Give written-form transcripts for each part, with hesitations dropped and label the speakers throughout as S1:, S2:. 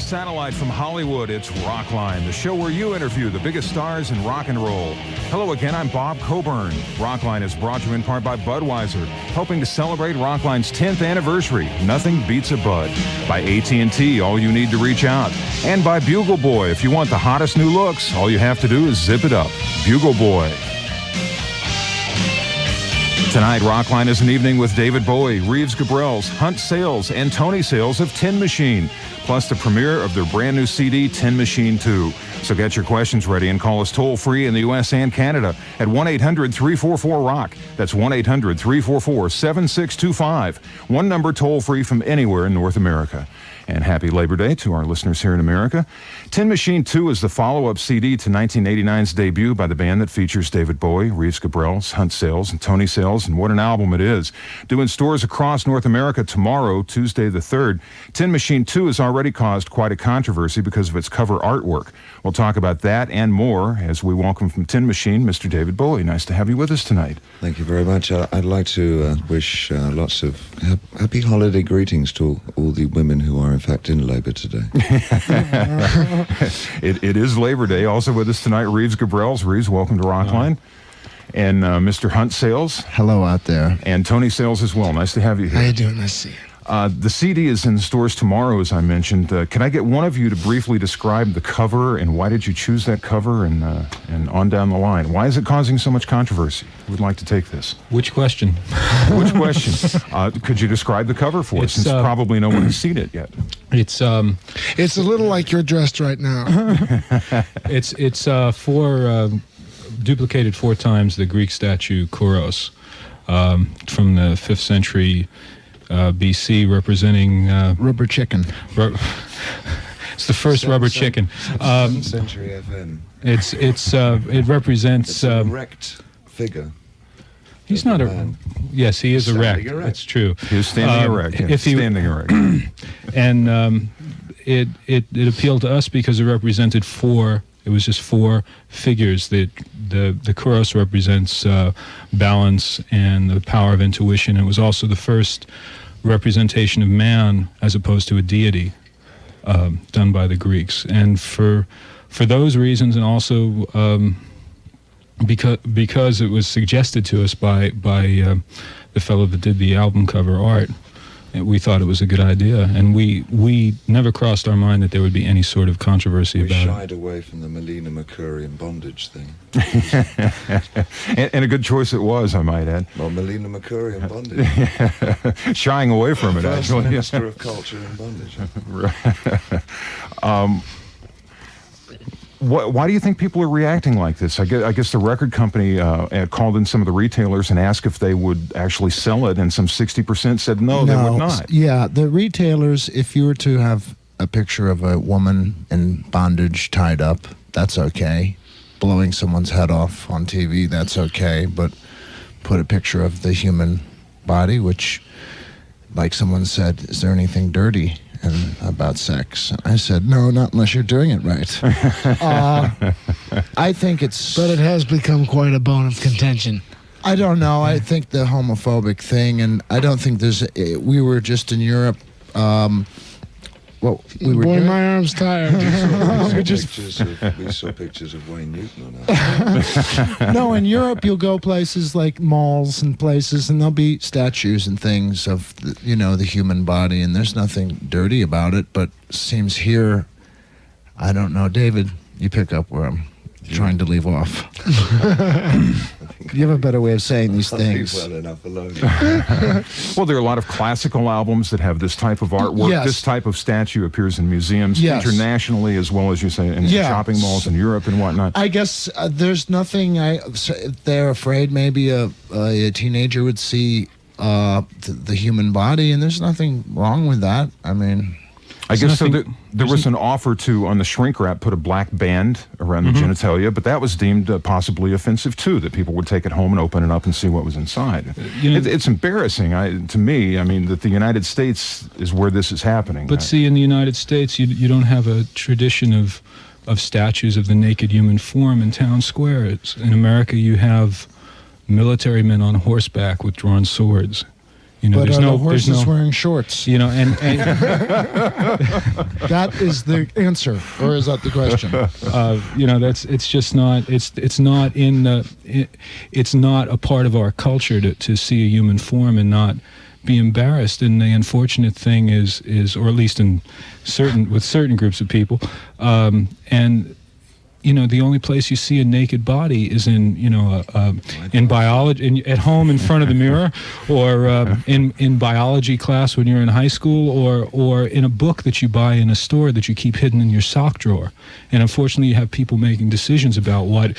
S1: satellite from Hollywood, it's Rockline, the show where you interview the biggest stars in rock and roll. Hello again, I'm Bob Coburn. Rockline is brought to you in part by Budweiser, helping to celebrate Rockline's 10th anniversary. Nothing beats a Bud. By AT&T, all you need to reach out. And by Bugle Boy, if you want the hottest new looks, all you have to do is zip it up. Bugle Boy. Tonight, Rockline is an evening with David Bowie, Reeves Gabrels, Hunt Sales, and Tony Sales of Tin Machine, plus the premiere of their brand new CD, Tin Machine 2. So get your questions ready and call us toll-free in the U.S. and Canada at 1-800-344-ROCK. That's 1-800-344-7625. One number toll-free from anywhere in North America. And happy Labor Day to our listeners here in America. Tin Machine 2 is the follow-up CD to 1989's debut by the band that features David Bowie, Reeves Gabrels, Hunt Sales, and Tony Sales, and what an album it is. Due in stores across North America tomorrow, Tuesday the 3rd, Tin Machine 2 has already caused quite a controversy because of its cover artwork. We'll talk about that and more as we welcome from Tin Machine, Mr. David Bowie. Nice to have you with us tonight.
S2: Thank you very much. I'd like to wish lots of happy holiday greetings to all the women who are in fact in labor today.
S1: It is Labor Day. Also with us tonight, Reeves Gabrels. Reeves, welcome to Rockline. And Mr. Hunt Sales.
S3: Hello out there.
S1: And Tony Sales as well. Nice to have you here.
S3: How you doing? Nice to see you.
S1: The CD is in stores tomorrow, as I mentioned. Can I get one of you to briefly describe the cover and why did you choose that cover and on down the line? Why is it causing so much controversy? We'd like to take this.
S4: Which question?
S1: Which question? Could you describe the cover for us, since probably no one has seen it yet?
S5: It's a little like you're dressed right now.
S4: It's duplicated 4 times the Greek statue Kouros from the 5th century BC, representing
S3: rubber chicken.
S4: It's the first rubber chicken.
S2: 7th century FM.
S4: It represents
S2: it's an erect figure.
S4: He's not a. Yes, he is erect. That's true.
S1: He's standing erect. Yes, standing erect.
S4: And it appealed to us because it represented 4. It was just 4 figures. That the Kouros represents balance and the power of intuition. It was also the first representation of man as opposed to a deity done by the Greeks. And for those reasons, and also because it was suggested to us by the fellow that did the album cover art, we thought it was a good idea, and we never crossed our mind that there would be any sort of controversy about it.
S2: We shied away from the Melina Mercurian bondage thing.
S1: and a good choice it was, I might add.
S2: Well, Melina Mercurian bondage.
S1: Shying away from it,
S2: First
S1: actually.
S2: Minister of Culture and Bondage.
S1: Why do you think people are reacting like this? I guess the record company called in some of the retailers and asked if they would actually sell it, and some 60% said no, they would not.
S3: Yeah, the retailers, if you were to have a picture of a woman in bondage tied up, that's okay. Blowing someone's head off on TV, that's okay. But put a picture of the human body, which, like someone said, is there anything dirty about sex? I said, no, not unless you're doing it right. I think it's...
S5: But it has become quite a bone of contention.
S3: I don't know. I think the homophobic thing, and I don't think there's... We were just in Europe...
S5: Boy, my arm's tired.
S2: We saw pictures of Wayne Newton on that.
S3: No, in Europe you'll go places like malls and places, and there'll be statues and things of the human body, and there's nothing dirty about it. But seems here, I don't know, David, you pick up where I'm trying to leave off. You have a better way of saying these things.
S2: Well enough alone.
S1: Well, there are a lot of classical albums that have this type of artwork. Yes. This type of statue appears in museums internationally, as well as you say in shopping malls in Europe and whatnot.
S3: I guess there's nothing. They're afraid maybe a teenager would see the human body, and there's nothing wrong with that. I mean,
S1: I guess so. There was an offer to, on the shrink wrap, put a black band around the genitalia, but that was deemed possibly offensive too, that people would take it home and open it up and see what was inside. It's embarrassing to me, that the United States is where this is happening.
S4: But see, in the United States, you don't have a tradition of statues of the naked human form in town squares. In America, you have military men on horseback with drawn swords. You know,
S3: But
S4: there's
S3: are
S4: no,
S3: the
S4: there's
S3: horses
S4: no,
S3: wearing shorts?
S4: you know, and
S3: That is the answer, or is that the question?
S4: you know, it's just not, it's not in the, it's not a part of our culture to see a human form and not be embarrassed. And the unfortunate thing is, or at least with certain groups of people, and you know, the only place you see a naked body is in, you know, in biology, at home in front of the mirror, or in biology class when you're in high school, or in a book that you buy in a store that you keep hidden in your sock drawer. And unfortunately, you have people making decisions about what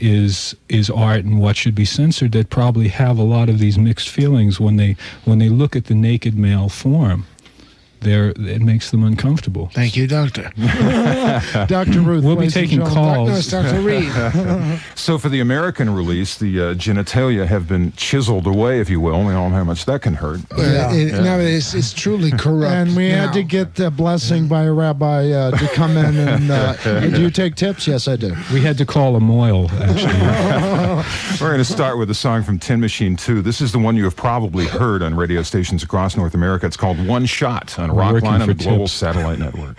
S4: is art and what should be censored that probably have a lot of these mixed feelings when they look at the naked male form. It makes them uncomfortable.
S5: Thank you, Doctor. Dr. Ruth.
S4: We'll be
S5: ladies and
S4: taking
S5: gentlemen.
S4: calls.
S5: No, it's Dr. Reed.
S1: So for the American release, the genitalia have been chiseled away, if you will. We all know how much that can hurt.
S5: No, it's truly corrupt.
S3: And we had
S5: now.
S3: to get a blessing by a rabbi to come in and do you take tips? Yes, I do.
S4: We had to call a moil, actually.
S1: We're going to start with a song from Tin Machine 2. This is the one you have probably heard on radio stations across North America. It's called One Shot on
S4: We're working
S1: Rockline on
S4: for
S1: the Global
S4: tips.
S1: Satellite Network.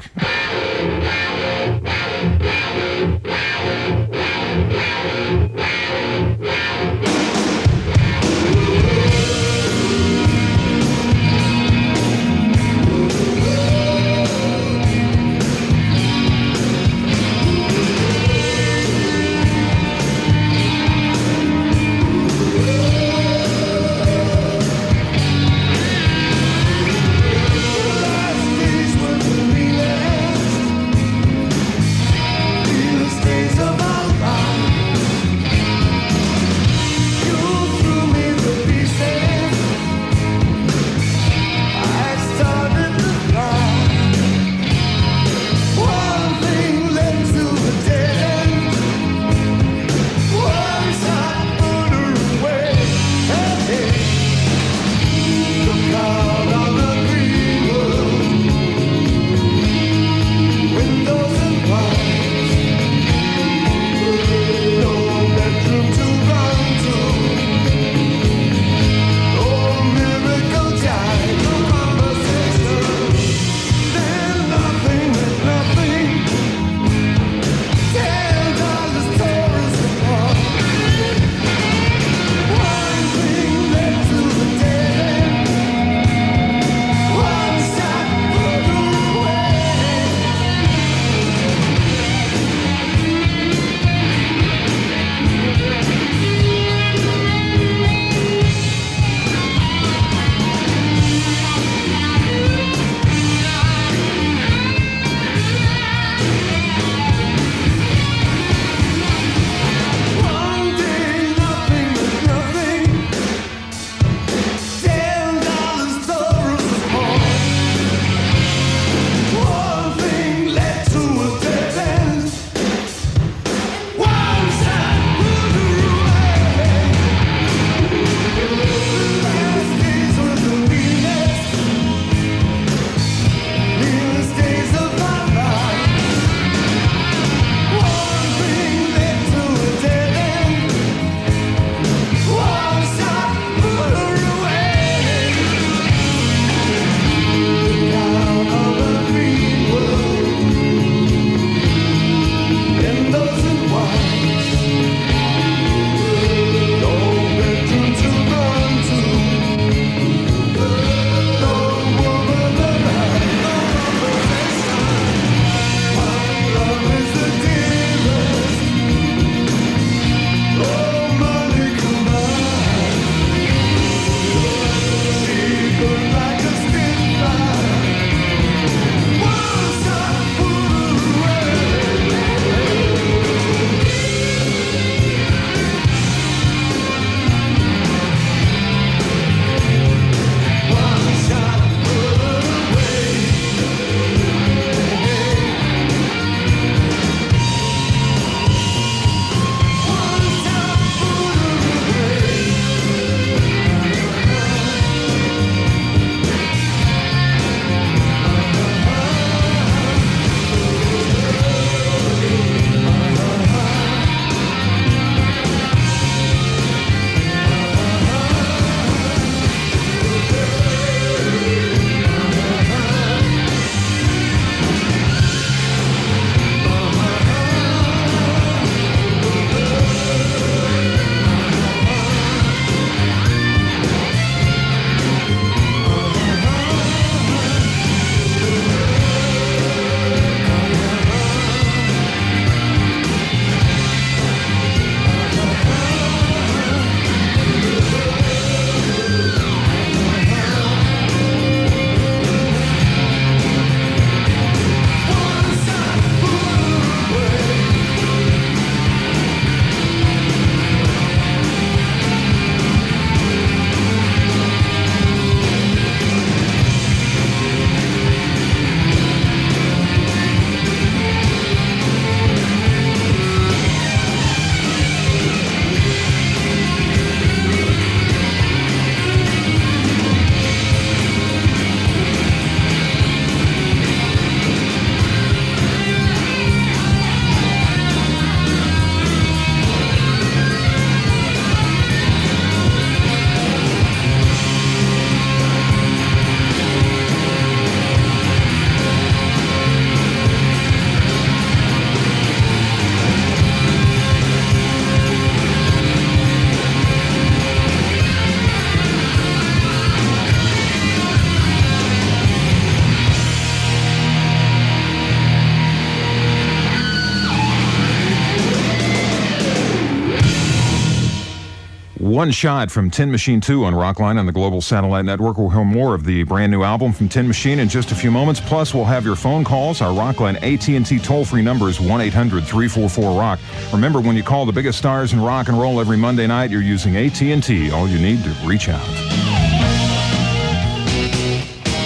S1: One Shot from Tin Machine 2 on Rockline on the Global Satellite Network. We'll hear more of the brand new album from Tin Machine in just a few moments. Plus, we'll have your phone calls. Our Rockline AT&T toll-free number is 1-800-344-ROCK. Remember, when you call the biggest stars in rock and roll every Monday night, you're using AT&T. All you need to reach out.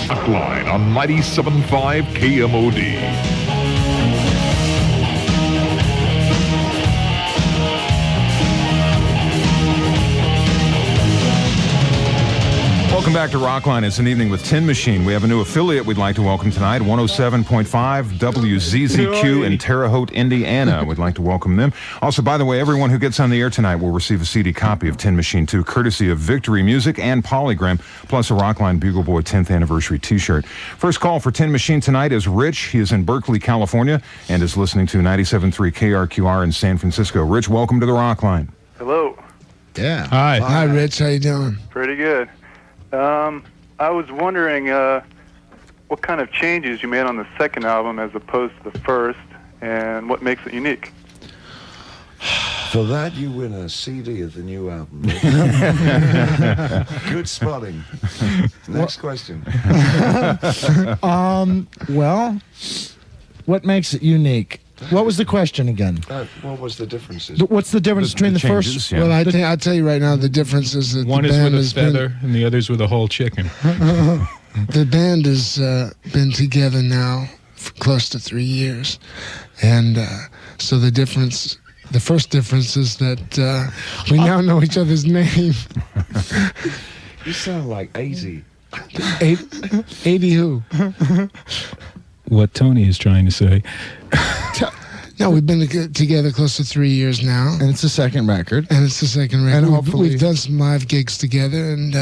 S6: Rockline on 97.5 KMOD.
S1: Welcome back to Rockline. It's an evening with Tin Machine. We have a new affiliate we'd like to welcome tonight, 107.5 WZZQ in Terre Haute, Indiana. We'd like to welcome them. Also, by the way, everyone who gets on the air tonight will receive a CD copy of Tin Machine 2, courtesy of Victory Music and Polygram, plus a Rockline Bugle Boy 10th Anniversary t-shirt. First call for Tin Machine tonight is Rich. He is in Berkeley, California, and is listening to 97.3 KRQR in San Francisco. Rich, welcome to the Rockline.
S7: Hello.
S3: Yeah.
S4: Hi.
S5: Hi, Rich. How you doing?
S7: Pretty good. I was wondering what kind of changes you made on the second album as opposed to the first, and what makes it unique.
S2: For that, you win a CD of the new album. Good spotting. Next question.
S3: Well, what makes it unique? What was the question again?
S2: What was the differences?
S3: What's the difference between the
S1: changes,
S3: first?
S1: yeah.
S5: Well, I'll tell you right now, the difference is that
S4: One
S5: the
S4: is
S5: band
S4: with a
S5: has
S4: feather, and the other's with a whole chicken.
S5: the band has been together now for close to 3 years, and so the difference. The first difference is that we now know each other's name.
S2: You sound like 80.
S5: 80 who?
S4: What Tony is trying to say.
S5: No, we've been together close to 3 years now.
S3: And it's the second record.
S5: And it's the second record.
S3: And
S5: We've-
S3: hopefully-
S5: we've done some live gigs together, and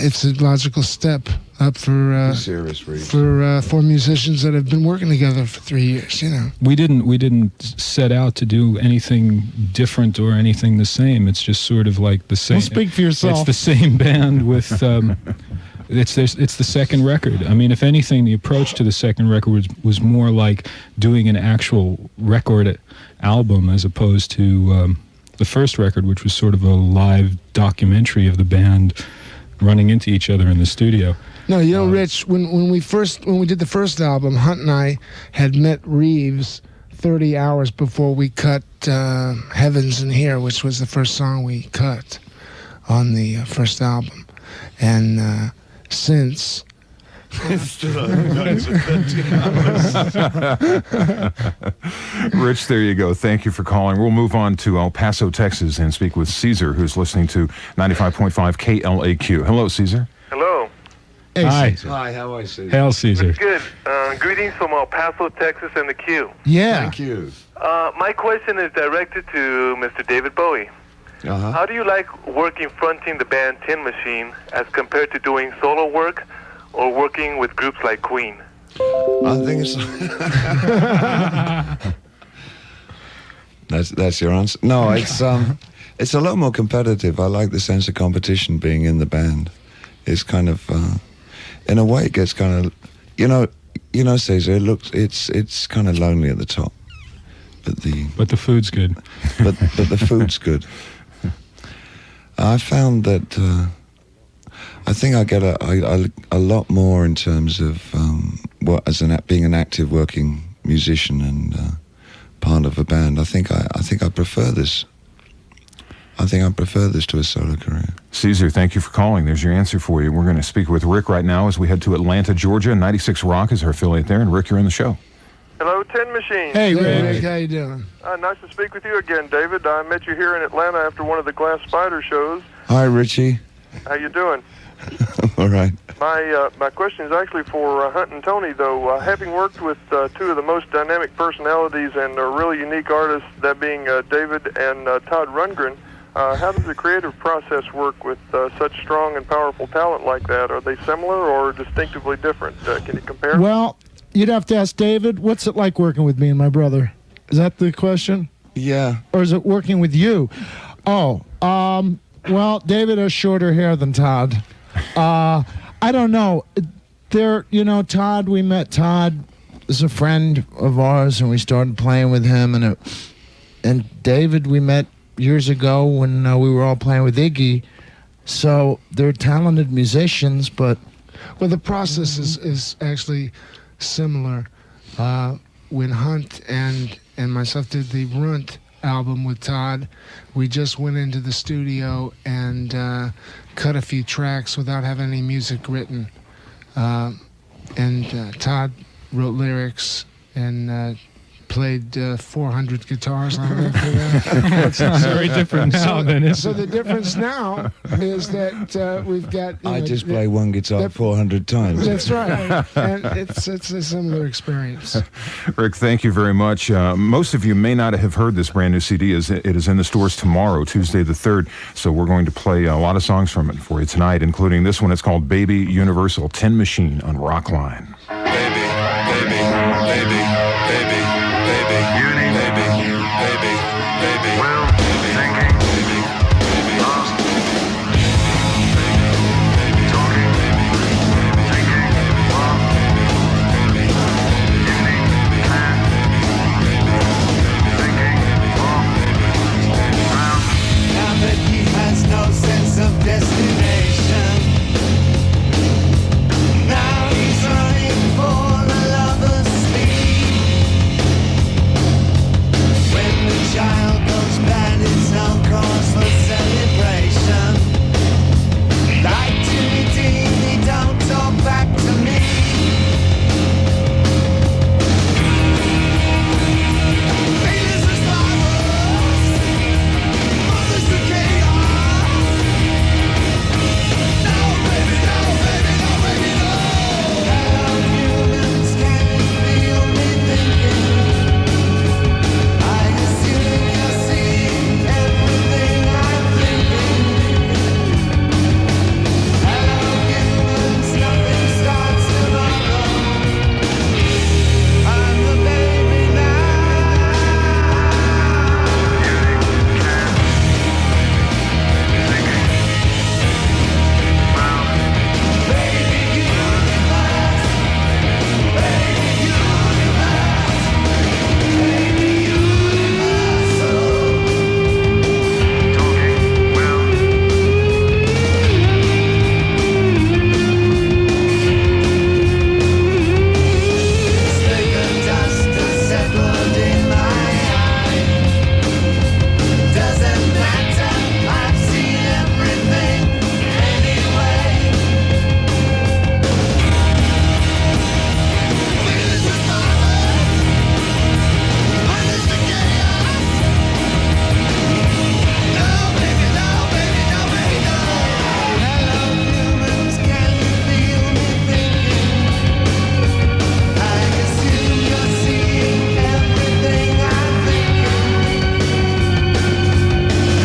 S5: it's a logical step up for
S2: Serious reason.
S5: for musicians that have been working together for 3 years. You know,
S4: We didn't set out to do anything different or anything the same. It's just sort of like the same.
S3: Well, speak for yourself.
S4: It's the same band with. It's the second record. I mean, if anything, the approach to the second record was more like doing an actual record album as opposed to the first record, which was sort of a live documentary of the band running into each other in the studio.
S5: no, you know, Rich. When we did the first album, Hunt and I had met Reeves 30 hours before we cut Heavens in Here, which was the first song we cut on the first album, and since.
S1: Rich, there you go. Thank you for calling. We'll move on to El Paso, Texas, and speak with Caesar, who's listening to 95.5 KLAQ. Hello, Caesar.
S8: Hello.
S4: Hi.
S2: Hi, how are you?
S4: Hail Caesar.
S8: Good. Greetings from El Paso, Texas, and the Q.
S3: Yeah.
S2: Thank you.
S8: My question is directed to Mr. David Bowie.
S2: Uh-huh.
S8: How do you like working fronting the band Tin Machine as compared to doing solo work or working with groups like Queen?
S2: I think it's that's your answer. No, it's a lot more competitive. I like the sense of competition being in the band. It's kind of in a way it gets kind of you know Cesar, it's kind of lonely at the top. But
S4: the food's good.
S2: but the food's good. I found that I think I get a lot more in terms of being an active working musician and part of a band. I think I prefer this. I think I prefer this to a solo career.
S1: Caesar, thank you for calling. There's your answer for you. We're going to speak with Rick right now as we head to Atlanta, Georgia. 96 Rock is our affiliate there. And Rick, you're in the show.
S8: Hello, Tin Machine.
S3: Hey,
S5: Hey,
S3: Rick.
S5: Rick, how you doing?
S8: Nice to speak with you again, David. I met you here in Atlanta after one of the Glass Spider shows.
S2: Hi, Richie.
S8: How you doing?
S2: All right.
S8: My question is actually for Hunt and Tony, though. Having worked with two of the most dynamic personalities and really unique artists, that being David and Todd Rundgren, how does the creative process work with such strong and powerful talent like that? Are they similar or distinctively different? Can you compare?
S3: Well, you'd have to ask David, what's it like working with me and my brother? Is that the question?
S2: Yeah.
S3: Or is it working with you? Oh, well, David has shorter hair than Todd. I don't know. Todd, we met Todd as a friend of ours, and we started playing with him, and David we met years ago when we were all playing with Iggy. So they're talented musicians, but
S5: Well, the process is actually similar. When Hunt and myself did the Runt album with Todd, we just went into the studio and cut a few tracks without having any music written. And Todd wrote lyrics and played 400 guitars on it for that.
S4: It's not very different now than it is.
S5: So the difference now is that we've got...
S2: I just play one guitar 400 times.
S5: That's right. And it's a similar experience.
S1: Rick, thank you very much. Most of you may not have heard this brand new CD. It is in the stores tomorrow, Tuesday the 3rd. So we're going to play a lot of songs from it for you tonight, including this one. It's called Baby Universal, Tin Machine on Rockline.
S9: Baby, baby, baby, baby, baby, uni, baby, baby, baby, well, thinking, baby, baby, lost, talking, thinking, well, uni, man, thinking, well, round. Now that he has no sense of destination, now he's running for the lover's speed. When the child goes bad, it's no cause for celebration. Like Jimmy Dean, he don't talk back to me. Venus is flowers, mother's the chaos. No, baby, no, baby, no, baby, no. Hello, humans, can you feel me thinking? I assume you're seeing everything I'm thinking. Hello, humans, nothing starts tomorrow. I'm the baby now. Baby universe, baby universe, baby universe. Talking well. Stick and dust has settled in my eye. Doesn't matter, I've seen everything anyway. Venus is flowers, mother's the chaos. No, baby, no, baby, no, baby, no. Hello, humans, can you feel me thinking? I assume you're seeing everything I'm thinking.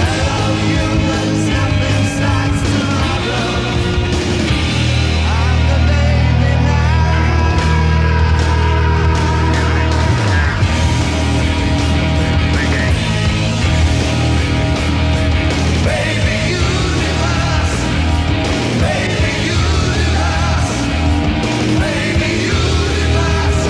S9: Hello, humans, nothing starts tomorrow. I'm the baby now. Baby universe, baby universe, baby universe.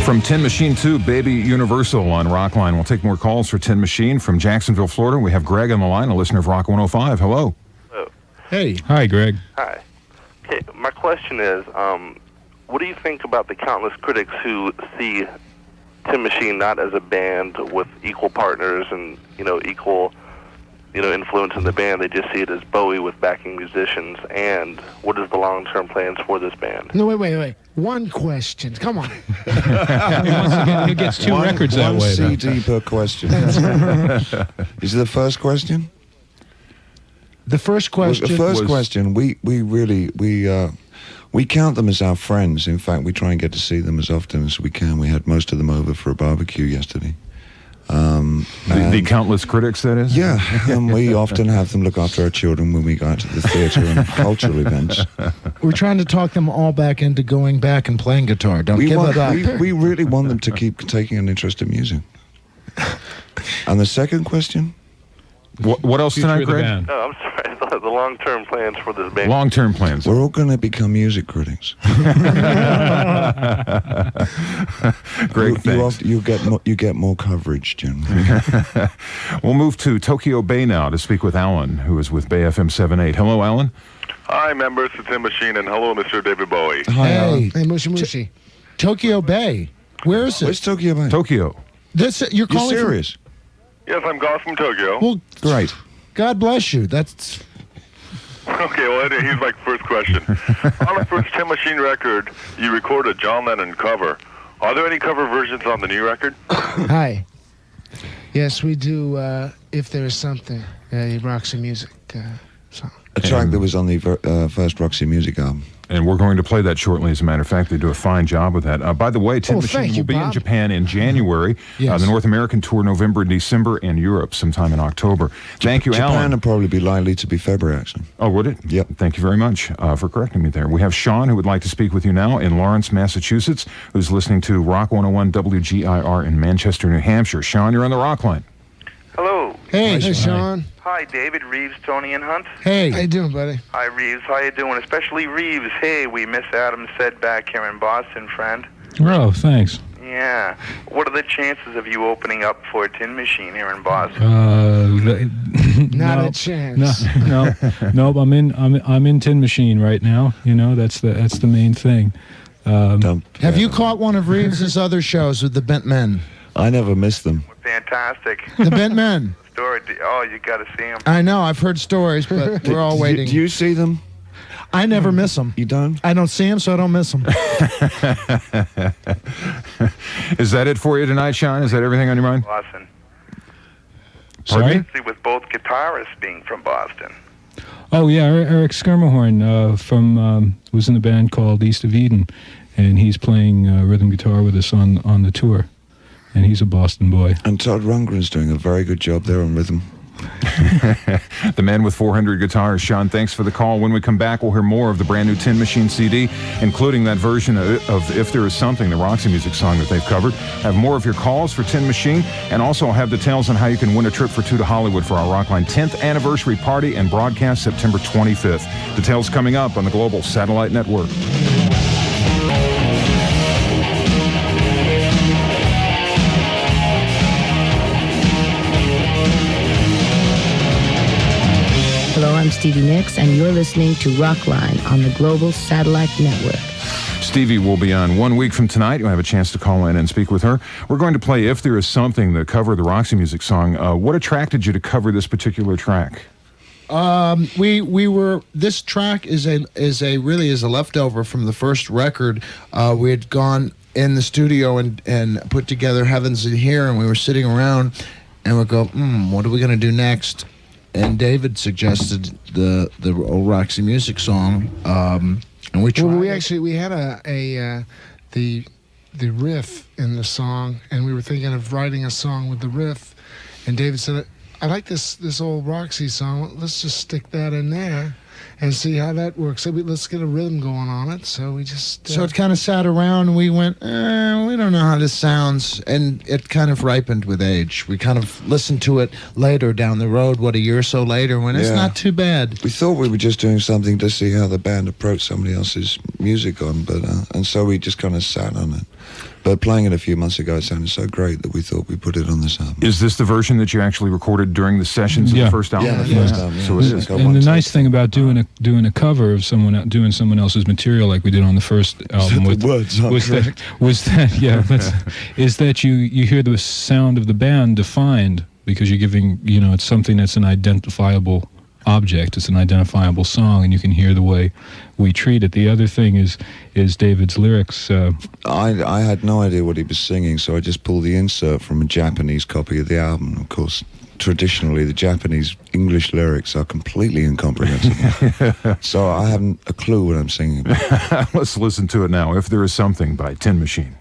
S1: From Tin Machine 2, Baby Universal on Rockline. We'll take more calls for Tin Machine. From Jacksonville, Florida, we have Greg on the line, a listener of Rock 105. Hello.
S3: hey,
S4: Hi, Greg.
S10: Hi. Okay, my question is, what do you think about the countless critics who see Tin Machine not as a band with equal partners and, equal, influence in the band? They just see it as Bowie with backing musicians. And what is the long-term plans for this band?
S5: No, wait. One question. Come on.
S4: He gets two records that
S2: one
S4: way. though.
S2: CD per question. Is it the first question?
S3: the first question.
S2: The first question, we count them as our friends. In fact, we try and get to see them as often as we can. We had most of them over for a barbecue yesterday.
S1: The countless critics, that is?
S2: Yeah, and we often have them look after our children when we go out to the theatre and cultural events.
S3: We're trying to talk them all back into going back and playing guitar. Don't give it up.
S2: We really want them to keep taking an interest in music. And the second question?
S1: What else
S4: Future
S1: tonight,
S4: of the
S1: Greg?
S4: band.
S10: No, I'm sorry. I thought the long-term plans for this band.
S1: Long-term plans.
S2: We're all going to become music critics.
S1: Greg, thanks.
S2: You get more coverage, generally.
S1: We'll move to Tokyo Bay now to speak with Alan, who is with Bay FM 78. Hello, Alan.
S11: Hi, members of Tin Machine, and hello, Mr. David Bowie.
S2: Hi, Alan.
S5: Hey, Mushi Mushi.
S3: Tokyo Bay. Where is it?
S2: Where's Tokyo Bay?
S1: Tokyo.
S3: This you're
S2: You're
S3: calling from-
S2: serious?
S11: Yes, I'm Goss from Tokyo.
S3: Well,
S2: Great.
S3: God bless you. That's
S11: Okay, well, here's my first question. On the first Tin Machine record, you recorded a John Lennon cover. Are there any cover versions on the new record?
S5: Hi. Yes, we do. If there is something, Roxy Music song.
S2: A track that was on the first Roxy Music album.
S1: And we're going to play that shortly, as a matter of fact. They do a fine job with that. By the way, Tin Machine
S5: thank
S1: will
S5: you,
S1: be in
S5: Bob.
S1: Japan in January,
S3: Yes.
S1: the North American tour November and December, and Europe sometime in October. Thank you,
S2: Japan
S1: Alan.
S2: would probably be likely to be February, actually.
S1: Oh, would it?
S2: Yep.
S1: Thank you very much for correcting me there. We have Sean, who would like to speak with you now in Lawrence, Massachusetts, who's listening to Rock 101 WGIR in Manchester, New Hampshire. Sean, you're on the Rockline.
S12: Hello.
S3: hey,
S5: Hey, Sean.
S12: Hi, David, Reeves, Tony, and Hunt.
S5: How you
S3: hey.
S5: doing, buddy?
S12: Hi, Reeves. How you doing? Especially Reeves. Hey, we miss Adam said back here in Boston, friend.
S4: Oh, thanks.
S12: Yeah. What are the chances of you opening up for a Tin Machine here in Boston?
S5: Not
S4: no,
S5: a chance.
S4: No. I'm in Tin Machine right now. You know, that's the main thing.
S3: Have you caught one of Reeves' other shows with the Bent Men?
S2: I never missed them.
S12: Fantastic.
S3: The Bent Men.
S12: Story. Oh, you got to see him.
S3: I know. I've heard stories, but we're all waiting.
S2: Do you see them?
S3: I never miss them.
S2: You don't?
S3: I don't see them, so I don't miss them.
S1: Is that it for you tonight, Sean? Is that everything on your mind?
S12: Boston.
S1: Pardon me?
S12: See, with both guitarists being from Boston.
S4: Oh yeah, Eric Skirmahorn from was in the band called East of Eden, and he's playing rhythm guitar with us on the tour, and he's a Boston boy.
S2: And Todd Rundgren's doing a very good job there on rhythm.
S1: The man with 400 guitars. Sean, thanks for the call. When we come back, we'll hear more of the brand new Tin Machine CD, including that version of If There Is Something, the Roxy Music song that they've covered. Have more of your calls for Tin Machine, and also I'll have details on how you can win a trip for two to Hollywood for our Rockline 10th anniversary party and broadcast September 25th. Details coming up on the Global Satellite Network.
S13: Hello, I'm Stevie Nicks, and you're listening to Rockline on the Global Satellite Network.
S1: Stevie will be on 1 week from tonight. You'll have a chance to call in and speak with her. We're going to play If There Is Something, the cover of the Roxy Music song. What attracted you to cover this particular track?
S3: This track is a leftover from the first record. We had gone in the studio and put together Heavens in Here, and we were sitting around and we go, what are we going to do next? And David suggested the old Roxy Music song, and we tried.
S5: Well,
S3: it.
S5: we had the riff in the song, and we were thinking of writing a song with the riff. And David said, "I like this old Roxy song. Let's just stick that in there and see how that works. So let's get a rhythm going on it." So we just
S3: So it kind of sat around, and we went, we don't know how this sounds, and it kind of ripened with age. We kind of listened to it later down the road, a year or so later, when it's
S2: Yeah.
S3: not too bad.
S2: We thought we were just doing something to see how the band approached somebody else's music on, but and so we just kind of sat on it. But playing it a few months ago, it sounded so great that we thought we'd put it on this album.
S1: Is this the version that you actually recorded during the sessions of the first album?
S2: Yeah, the first album. Yeah.
S1: So it is.
S4: And the nice thing about doing a cover of someone else's material like we did on the first album
S2: The words aren't
S4: is that you hear the sound of the band defined because you're giving it's something that's an identifiable object. It's an identifiable song, and you can hear the way we treat it. The other thing is David's lyrics.
S2: I had no idea what he was singing, so I just pulled the insert from a Japanese copy of the album. Of course, traditionally, the Japanese English lyrics are completely incomprehensible. So I haven't a clue what I'm singing about.
S1: Let's listen to it now. If There Is Something by Tin Machine.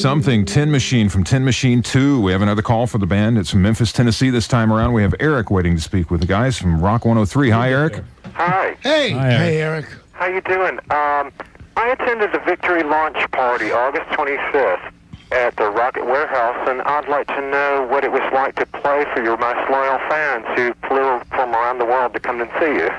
S1: something. Tin Machine from Tin Machine 2. We have another call for the band. It's from Memphis, Tennessee this time around. We have Eric waiting to speak with the guys from Rock 103. Hi, Eric.
S14: Hi.
S5: Hey.
S4: Hi, Eric.
S5: Hey, Eric.
S14: How you doing? I attended the Victory launch party August 25th at the Rocket Warehouse, and I'd like to know what it was like to play for your most loyal fans who flew from around the world to come and see you.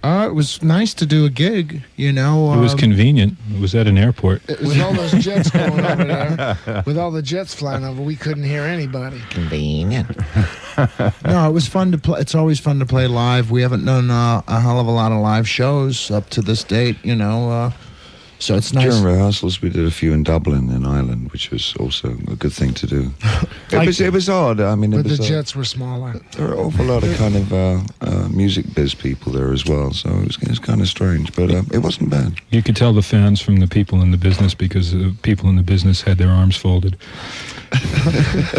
S3: It was nice to do a gig, you know.
S4: It was convenient. It was at an airport.
S5: With all those jets going over there, with all the jets flying over, we couldn't hear anybody.
S3: Convenient. No, it was fun to play. It's always fun to play live. We haven't done a hell of a lot of live shows up to this date, you know. So it's nice.
S2: During rehearsals, we did a few in Dublin, in Ireland, which was also a good thing to do. It was odd. I mean,
S5: But the jets were smaller.
S2: there were an awful lot of kind of music biz people there as well, so it was kind of strange, but it wasn't bad.
S4: You could tell the fans from the people in the business because the people in the business had their arms folded.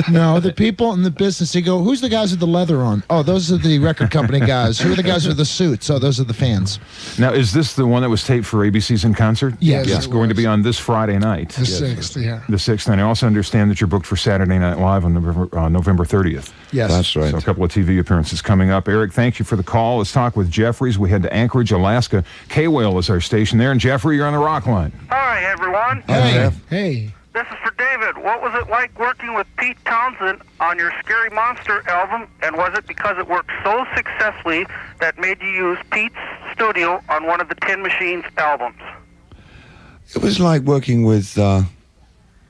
S3: No, the people in the business, they go, who's the guys with the leather on? Oh, those are the record company guys. Who are the guys with the suits? Oh, those are the fans.
S1: Now, is this the one that was taped for ABC's In Concert?
S3: Yes.
S1: It's going to be on this Friday night.
S5: The 6th, yeah.
S1: The 6th, and I also understand that you're booked for Saturday Night Live on November 30th.
S3: Yes.
S2: That's right.
S1: So a couple of TV appearances coming up. Eric, thank you for the call. Let's talk with Jeffries. We head to Anchorage, Alaska. K-Whale is our station there, and Jeffrey, you're on the Rockline.
S12: Hi, everyone.
S3: Hey.
S5: Hey.
S12: This is for David. What was it like working with Pete Townsend on your Scary Monster album, and was it because it worked so successfully that made you use Pete's studio on one of the Tin Machines albums?
S2: It was like working with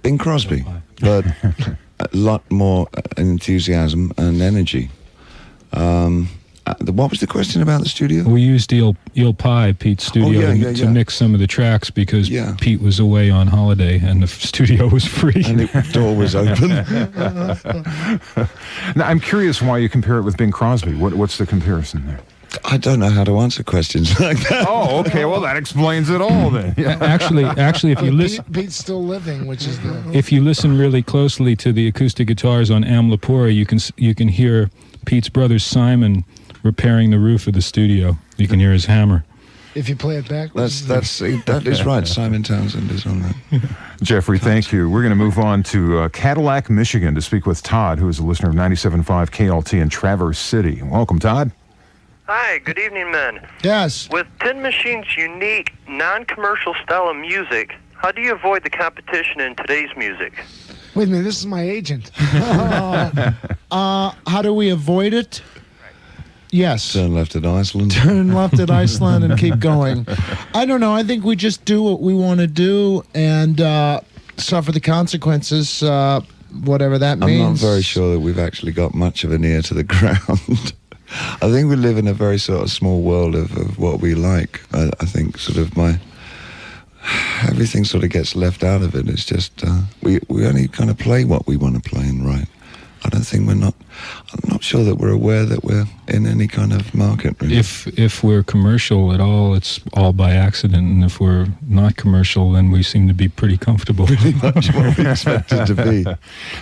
S2: Bing Crosby, but a lot more enthusiasm and energy. What was the question about the studio?
S4: We used Eel Pie, Pete's studio, to mix some of the tracks because Pete was away on holiday and the studio was free.
S2: And the door was open.
S1: Now, I'm curious why you compare it with Bing Crosby. What's the comparison there?
S2: I don't know how to answer questions like that.
S1: Oh, okay. Well, that explains it all then.
S4: Actually, if you listen,
S5: Pete's still living, which is the.
S4: if you listen really closely to the acoustic guitars on Am Lepore, you can hear Pete's brother Simon repairing the roof of the studio. You can hear his hammer.
S5: If you play it backwards.
S2: That is right. Simon Townsend is on that.
S1: Jeffrey, thank you. We're going to move on to Cadillac, Michigan, to speak with Todd, who is a listener of 97.5 KLT in Traverse City. Welcome, Todd.
S15: Hi, good evening, men.
S3: Yes.
S15: With Tin Machine's unique, non-commercial style of music, how do you avoid the competition in today's music?
S5: Wait a minute, this is my agent.
S3: How do we avoid it? Yes.
S2: Turn left at Iceland.
S3: Turn left at Iceland and keep going. I don't know. I think we just do what we want to do and suffer the consequences, whatever that means.
S2: I'm not very sure that we've actually got much of an ear to the ground. I think we live in a very sort of small world of what we like. I think sort of everything sort of gets left out of it. It's just we only kind of play what we want to play and write. I'm not sure that we're aware that we're in any kind of market. Really.
S4: If we're commercial at all, it's all by accident, and if we're not commercial, then we seem to be pretty comfortable.
S2: Pretty much what we expected to be.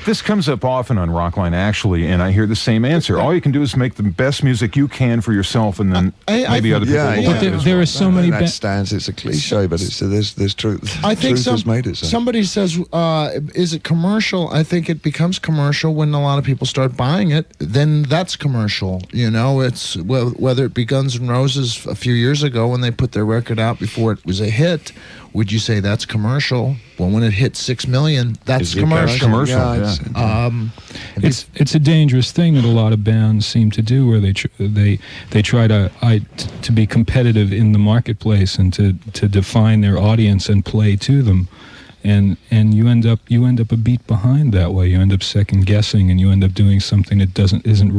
S1: This comes up often on Rockline, actually, and I hear the same answer. All you can do is make the best music you can for yourself, and then maybe other people will.
S4: But there are so many.
S2: That stands. It's a cliche, but there's truth.
S3: I think
S2: truth has made it so.
S3: Somebody says, "Is it commercial?" I think it becomes commercial when a lot of people start buying it. Then that's commercial. You know, it's whether it be Guns N' Roses a few years ago when they put their record out before it was a hit. Would you say that's commercial? Well, when it hit 6 million, that's commercial.
S4: It's a dangerous thing that a lot of bands seem to do, where they try to be competitive in the marketplace and to define their audience and play to them. And you end up a beat behind that way. You end up second guessing, and you end up doing something that isn't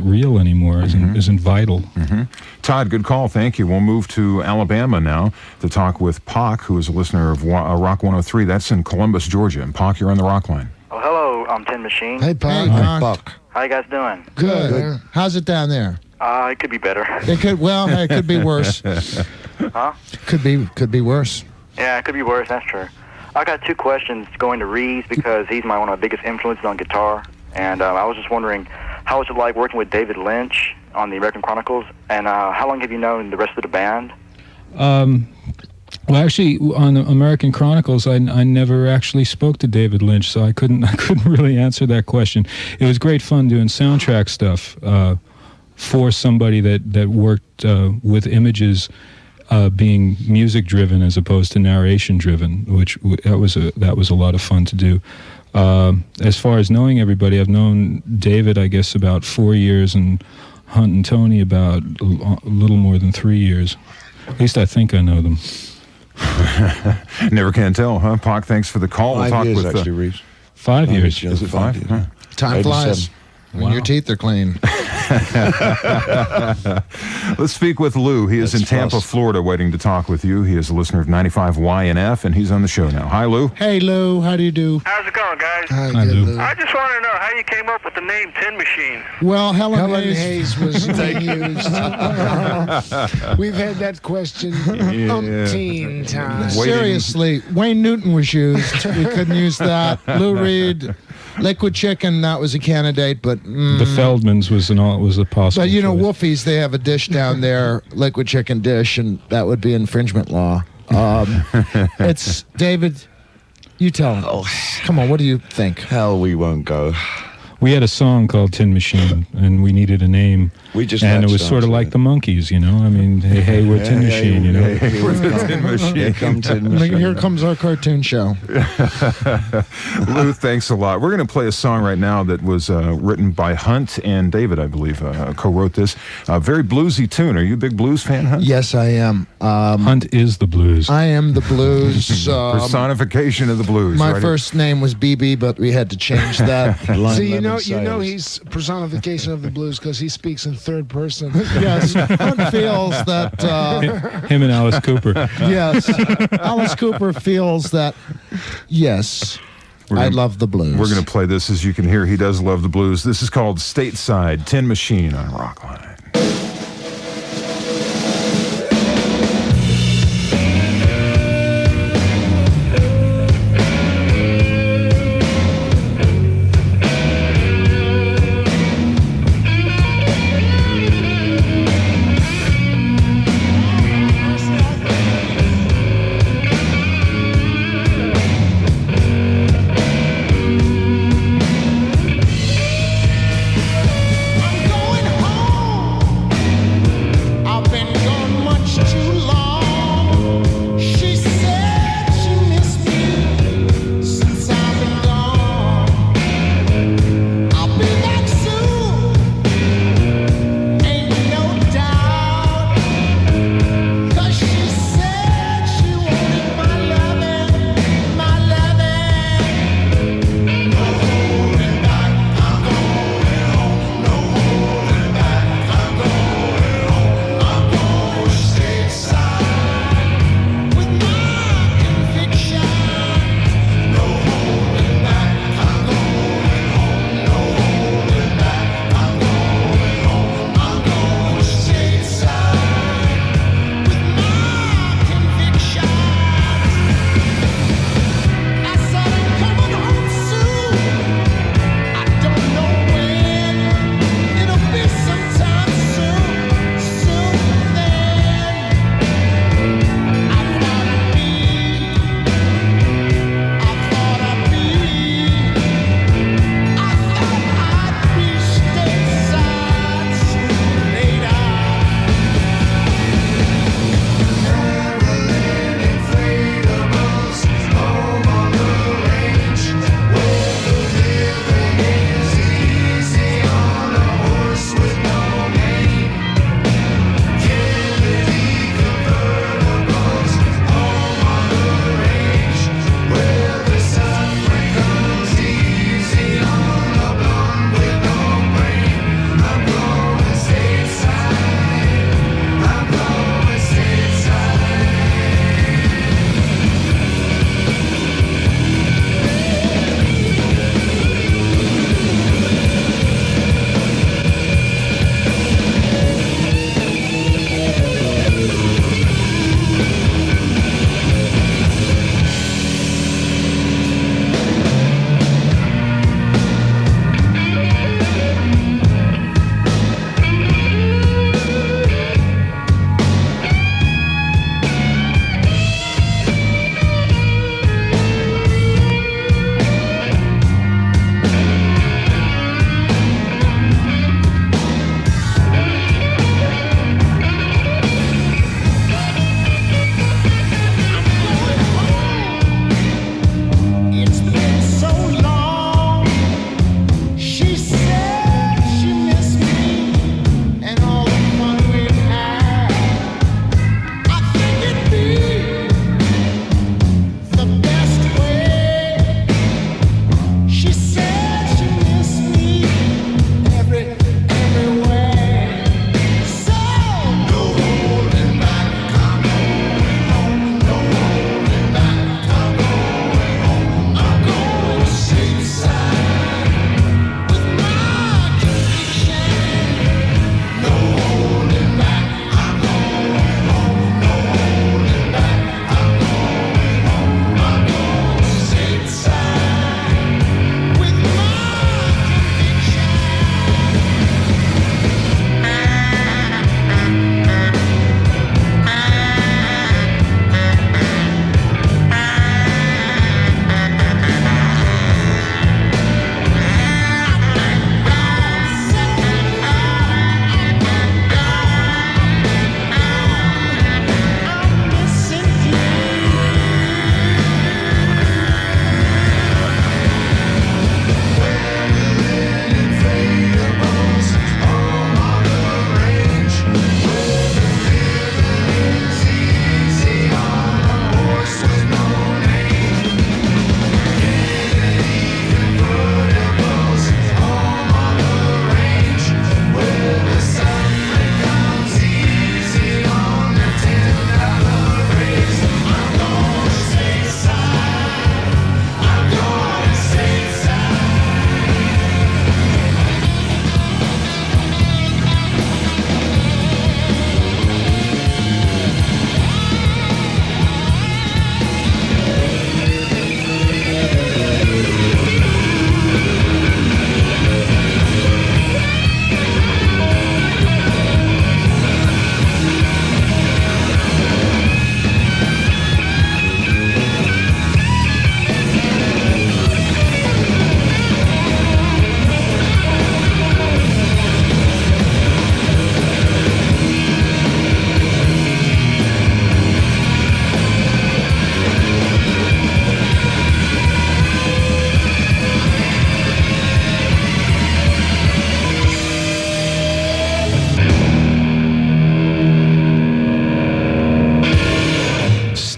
S4: real anymore, isn't vital.
S1: Mm-hmm. Todd, good call. Thank you. We'll move to Alabama now to talk with Pac, who is a listener of Rock 103. That's in Columbus, Georgia. And Pac, you're on the Rockline.
S16: Oh, hello. I'm Tin Machine.
S5: Hey, Pac.
S3: Hey, Pac.
S16: How you guys doing?
S3: Good. How's it down there?
S16: It could be better.
S3: It could be worse.
S16: Huh?
S3: Could be worse.
S16: Yeah, it could be worse. That's true. I got two questions going to Reeves because he's one of my biggest influences on guitar, and I was just wondering how was it like working with David Lynch on the American Chronicles, and how long have you known the rest of the band?
S4: Well, actually, on American Chronicles, I never actually spoke to David Lynch, so I couldn't really answer that question. It was great fun doing soundtrack stuff for somebody that worked with images being music driven as opposed to narration driven, which that was a lot of fun to do. As far as knowing everybody, I've known David, I guess, about 4 years, and Hunt and Tony about a little more than 3 years. At least I think I know them.
S1: Never can tell, huh? Pac, thanks for the call.
S2: 5
S1: talk
S2: years,
S1: with
S2: actually, Reeves.
S4: 5 years.
S1: Is it 5? Huh?
S3: Time flies. When your teeth are clean.
S1: Let's speak with Lou. He is in Tampa, Florida, waiting to talk with you. He is a listener of 95 YNF, and he's on the show now. Hi, Lou.
S3: Hey, Lou. How do you do?
S12: How's it going, guys?
S5: Hi,
S1: good,
S5: Lou.
S12: I just want to know how you came up with the name Tin Machine.
S3: Well, Helen
S5: Hayes was being used. We've had that question umpteen times.
S3: Seriously, Wayne Newton was used. We couldn't use that. Lou Reed, Liquid Chicken, that was a candidate, but
S4: The Feldmans was a possible.
S3: But you know,
S4: choice.
S3: Wolfies, they have a dish down there, Liquid Chicken dish, and that would be infringement law. It's David. You tell him. Oh, come on, what do you think?
S2: Hell, we won't go.
S4: We had a song called Tin Machine, and we needed a name.
S2: We just
S4: and it
S2: latched
S4: was sort of
S2: onto
S4: like the Monkees, you know. I mean, hey, we're Tin Machine, you know.
S2: Hey, we're the Tin Machine. Here come Tin Machine.
S3: Here comes our cartoon show.
S1: Lou, thanks a lot. We're going to play a song right now that was written by Hunt and David, I believe, co-wrote this. A very bluesy tune. Are you a big blues fan, Hunt?
S3: Yes, I am.
S4: Hunt is the blues.
S3: I am the blues.
S1: Personification of the blues.
S3: My
S1: right?
S3: first name was BB, but we had to change that.
S5: So you know he's personification of the blues because he speaks in third person.
S3: Yes, Hunt feels that.
S4: Him and Alice Cooper.
S3: Yes, Alice Cooper feels that. Yes, I love the blues.
S1: We're going to play this. As you can hear, he does love the blues. This is called Stateside, Tin Machine on Rockline.
S9: I'm going home.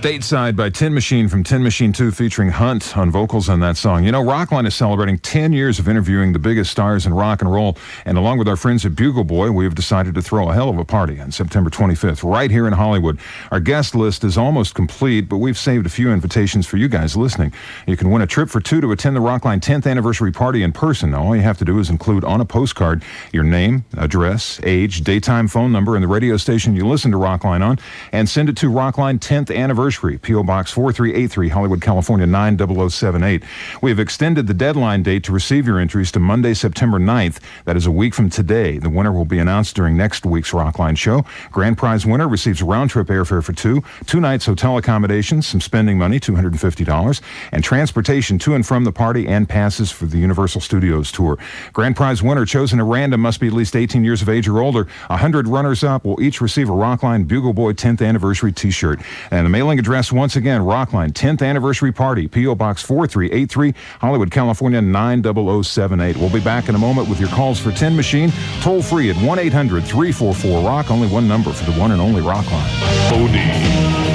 S1: Stateside by Tin Machine from Tin Machine 2 featuring Hunt on vocals on that song. You know, Rockline is celebrating 10 years of interviewing the biggest stars in rock and roll, and along with our friends at Bugle Boy, we have decided to throw a hell of a party on September 25th right here in Hollywood. Our guest list is almost complete, but we've saved a few invitations for you guys listening. You can win a trip for two to attend the Rockline 10th anniversary party in person. Now, all you have to do is include on a postcard your name, address, age, daytime phone number, and the radio station you listen to Rockline on, and send it to Rockline 10th Anniversary, P.O. Box 4383, Hollywood, California 90078. We have extended the deadline date to receive your entries to Monday, September 9th. That is a week from today. The winner will be announced during next week's Rockline show. Grand prize winner receives round-trip airfare for two nights hotel accommodations, some spending money, $250, and transportation to and from the party and passes for the Universal Studios tour. Grand prize winner chosen at random must be at least 18 years of age or older. 100 runners-up will each receive a Rockline Bugle Boy 10th Anniversary t-shirt. And the mailing address, once again, Rockline 10th Anniversary Party, P.O. Box 4383, Hollywood, California 90078. We'll be back in a moment with your calls for Tin Machine, toll free at 1-800-344-ROCK. Only one number for the one and only Rockline.
S6: OD.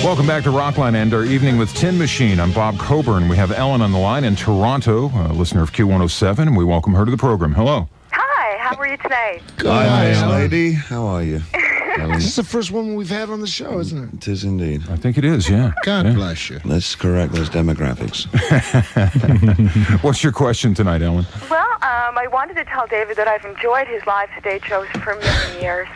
S1: Welcome back to Rockline and our evening with Tin Machine. I'm Bob Coburn. We have Ellen on the line in Toronto, a listener of Q107, and we welcome her to the program. Hello.
S17: Hi, how are you today?
S2: Good. Hi, lady. How are you?
S5: This is the first one we've had on the show, isn't it?
S2: It is indeed.
S1: I think it is, yeah.
S3: God bless you.
S2: Let's correct those demographics.
S1: What's your question tonight, Ellen?
S17: Well, I wanted to tell David that I've enjoyed his live stage shows for many years.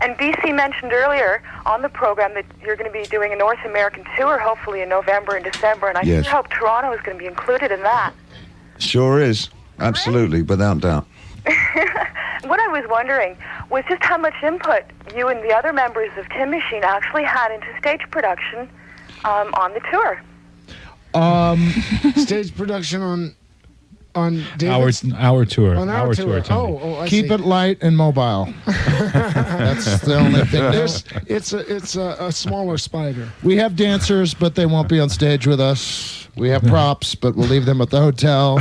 S17: And BC mentioned earlier on the program that you're going to be doing a North American tour, hopefully in November and December, and I
S2: Yes.
S17: sure hope Toronto is going to be included in that.
S2: Sure is. Absolutely, without doubt.
S17: What I was wondering was just how much input you and the other members of Tin Machine actually had into stage production on the tour.
S5: Stage production on David's?
S4: Our tour.
S5: On our tour.
S4: Tony.
S5: I
S3: Keep
S5: see.
S3: it light and mobile. That's the only thing.
S5: It's a smaller spider.
S3: We have dancers, but they won't be on stage with us. We have props, but we'll leave them at the hotel.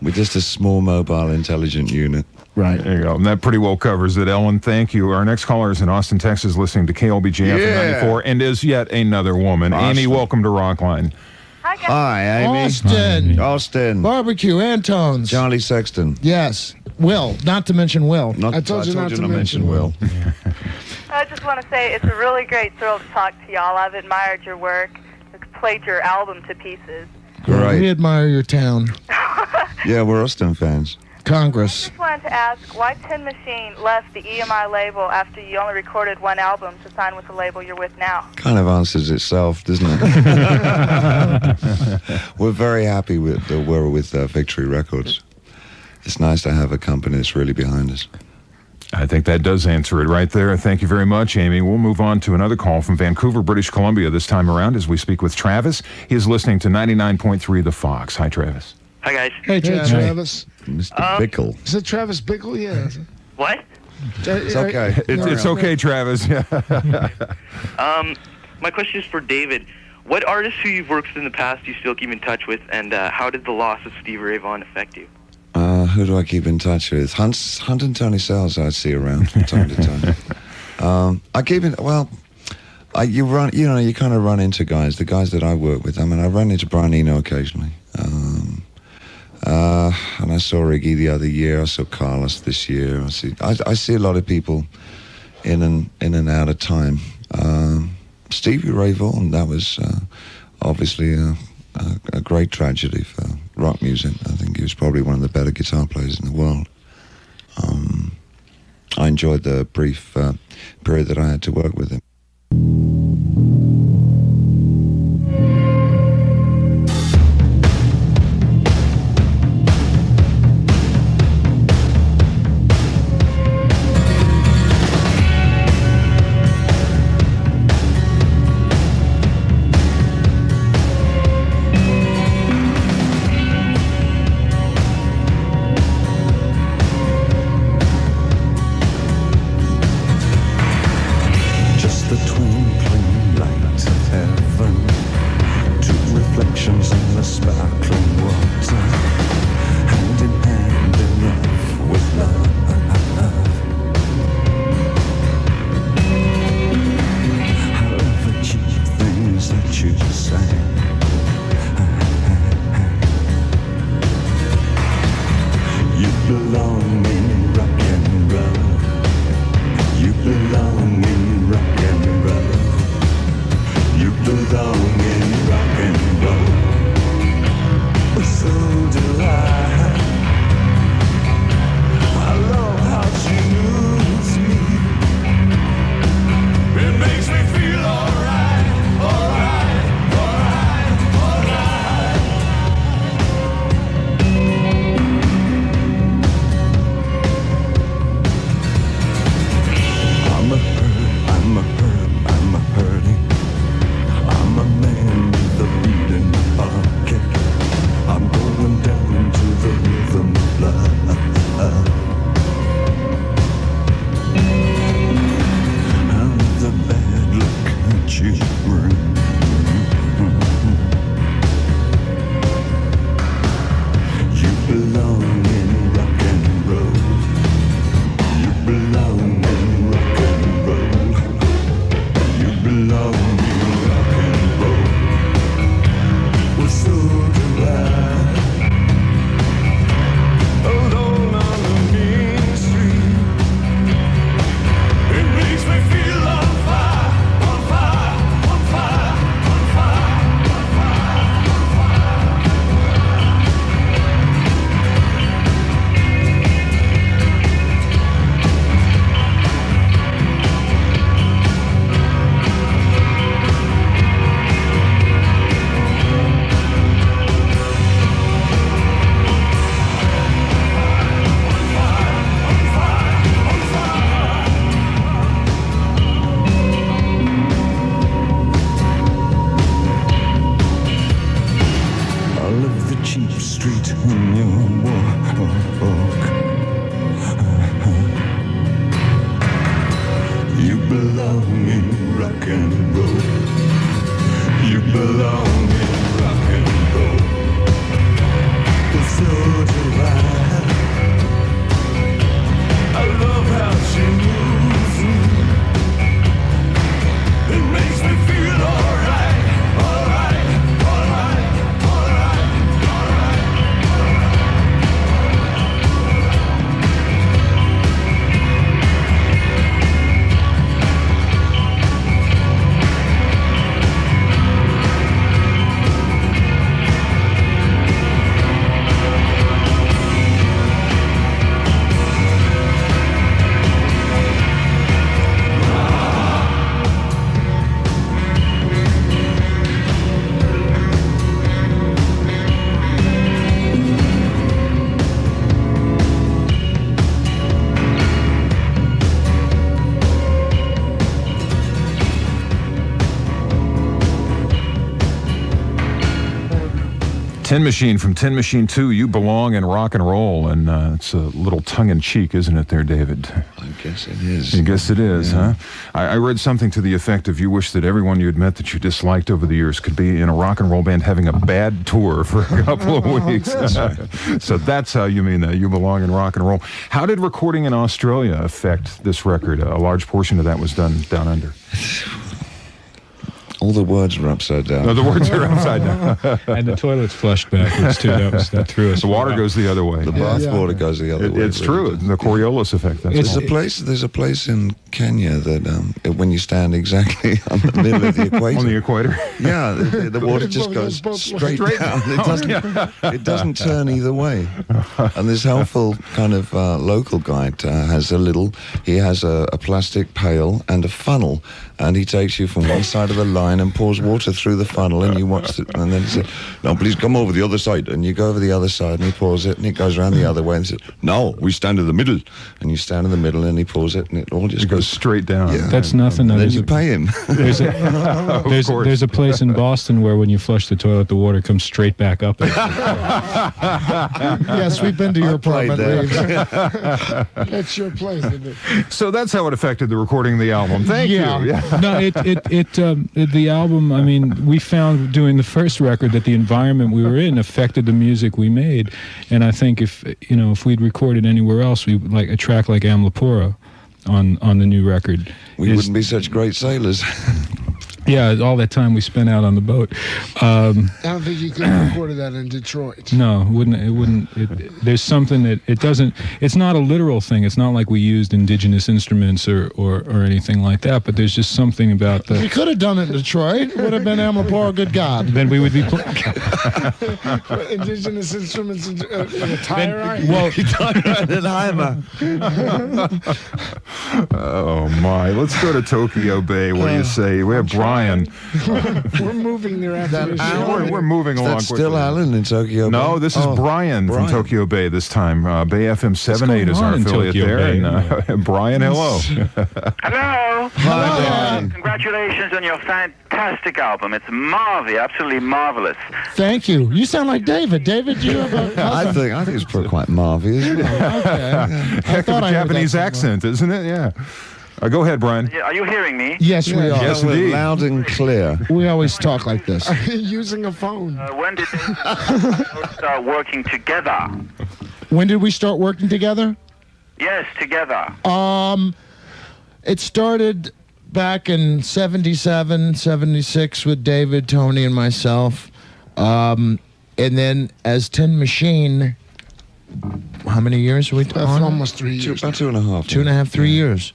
S2: We're just a small, mobile, intelligent unit.
S3: Right.
S1: There you go. And that pretty well covers it, Ellen. Thank you. Our next caller is in Austin, Texas, listening to KLBJ FM 94, and is yet another woman.
S2: Austin.
S1: Amy, welcome to Rockline.
S17: Hi, guys.
S2: Hi, Amy.
S3: Austin.
S2: Austin.
S3: Barbecue, Antones.
S2: Charlie Sexton.
S3: Yes. Will. Not to mention Will.
S2: Not,
S5: I told you not to mention
S2: Will.
S17: I just want to say it's a really great thrill to talk to y'all. I've admired your work. I've played your album to pieces.
S2: Great.
S3: We admire your town.
S2: Yeah, we're Austin fans.
S3: Congress.
S17: I just wanted to ask why Tin Machine left the EMI label after you only recorded one album to sign with the label you're with now.
S2: Kind of answers itself, doesn't it? We're very happy with we're with Victory Records. It's nice to have a company that's really behind us.
S1: I think that does answer it right there. Thank you very much, Amy. We'll move on to another call from Vancouver, British Columbia this time around as we speak with Travis. He is listening to 99.3 The Fox. Hi, Travis.
S18: Hi, guys.
S5: Hey, Travis.
S2: Mr. Bickle.
S5: Is it Travis Bickle? Yeah.
S18: What?
S2: It's okay.
S1: It's okay, Travis.
S18: My question is for David. What artists who you've worked with in the past do you still keep in touch with, and how did the loss of Stevie Ray Vaughan affect you?
S2: Who do I keep in touch with? Hunt and Tony Sales I see around from time to time. I keep in, well, you kind of run into guys, the guys that I work with. I mean, I run into Brian Eno occasionally. And I saw Iggy the other year. I saw Carlos this year. I see a lot of people in and out of time. Stevie Ray Vaughan, that was obviously a great tragedy for rock music. I think he was probably one of the better guitar players in the world. I enjoyed the brief period that I had to work with him.
S9: Just belong in rock and roll. You belong in rock and roll. Well, so do I love how she moves. It makes me feel alright, alright, alright, alright, alright.
S1: Tin Machine from Tin Machine 2, You Belong in Rock and Roll. And it's a little tongue-in-cheek, isn't it there, David?
S2: I guess it is.
S1: I guess it is, huh? I read something to the effect of you wish that everyone you had met that you disliked over the years could be in a rock and roll band having a bad tour for a couple of weeks. So that's how you mean that. You belong in rock and roll. How did recording in Australia affect this record? A large portion of that was done down under.
S2: All the words were upside down.
S1: No, the words are upside down.
S4: And the toilet's flushed backwards, too. That threw us.
S1: The water goes the other way.
S2: The bathwater goes the other way.
S1: It's true. The Coriolis effect.
S2: There's a place in Kenya that when you stand exactly on the middle of the equator.
S1: On the equator?
S2: Yeah, the water just goes straight down. It doesn't turn either way. And this helpful kind of local guide has he has a plastic pail and a funnel, and he takes you from one side of the line and pours water through the funnel, and you watch it, and then he said, "No, please come over the other side." And you go over the other side, and he pours it, and it goes around the other way, and he said, "No, we stand in the middle." And you stand in the middle, and he pours it, and it all just goes
S1: straight down.
S2: Yeah.
S4: That's nothing.
S2: And then you pay him.
S4: There's a place in Boston where when you flush the toilet, the water comes straight back up.
S3: Yes, we've been to your apartment.
S5: That's your place, isn't it?
S1: So that's how it affected the recording of the album. Thank you. Yeah.
S4: No, the album, I mean, we found doing the first record that the environment we were in affected the music we made. And I think if we'd recorded anywhere else, we like a track like Amlapura on the new record.
S2: We wouldn't be such great sailors.
S4: Yeah, all that time we spent out on the boat.
S5: I don't think you could have recorded that in Detroit.
S4: No, it wouldn't. There's something that it doesn't. It's not a literal thing. It's not like we used indigenous instruments or anything like that. But there's just something about the.
S3: We could have done it in Detroit. Would have been Amlapura, good God.
S4: Then we would be.
S5: Indigenous instruments in a tire iron.
S4: Well,
S1: oh my! Let's go to Tokyo Bay, where you say we have Brian.
S5: We're moving there after this show.
S1: We're moving along.
S2: That's still Alan in Tokyo Bay?
S1: No, this is Brian from Tokyo Bay this time. Bay FM 78 is our affiliate there. And Brian, hello.
S19: Hello.
S2: Hi,
S19: Congratulations on your fantastic album. It's marvelous, absolutely marvelous.
S3: Thank you. You sound like David. David, do you have a cousin?
S2: I think it's quite Marvy, isn't it?
S3: Okay.
S1: Heck of a Japanese accent, isn't it? Yeah. Go ahead, Brian.
S19: Are you hearing me?
S3: Yes, we are.
S1: Yes, indeed.
S2: Loud and clear.
S3: We always talk like this.
S5: Using a phone.
S19: When did they start working together?
S3: When did we start working together?
S19: Yes, together.
S3: It started back in 77, 76 with David, Tony, and myself. And then as Tin Machine, how many years are we on?
S5: Almost 3 years.
S2: About 2.5.
S3: 2.5, 3 years.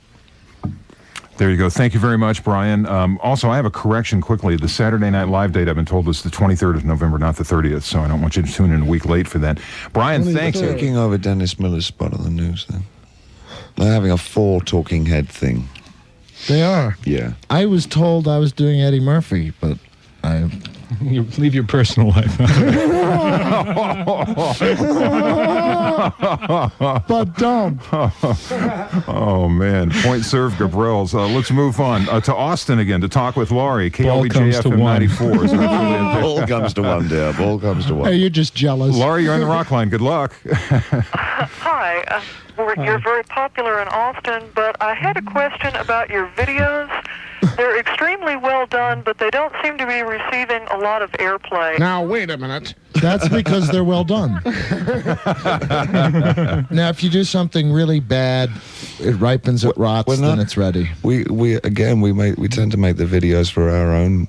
S1: There you go. Thank you very much, Brian. Also, I have a correction quickly. The Saturday Night Live date, I've been told, is the 23rd of November, not the 30th, so I don't want you to tune in a week late for that. Brian, thank you.
S2: Taking over Dennis Miller's spot on the news, then. They're having a 4 talking head thing.
S3: They are.
S2: Yeah.
S3: I was told I was doing Eddie Murphy, but I
S4: You leave your personal life.
S3: But dumb.
S1: Oh, man. Point served, Gabriels. Let's move on to Austin again to talk with Laurie.
S4: Ball comes to
S1: KLBJ FM
S4: one.
S1: 94. Is our
S2: Ball comes to one, dear. Ball comes to one.
S3: Hey, you're just jealous.
S1: Laurie, you're on the rock line. Good luck.
S20: Hi. You're very popular in Austin, but I had a question about your videos. They're extremely well done, but they don't seem to be receiving a lot of airplay.
S5: Now, wait a minute.
S3: That's because they're well done. Now, if you do something really bad, it ripens, it rots, then it's ready.
S2: We tend to make the videos for our own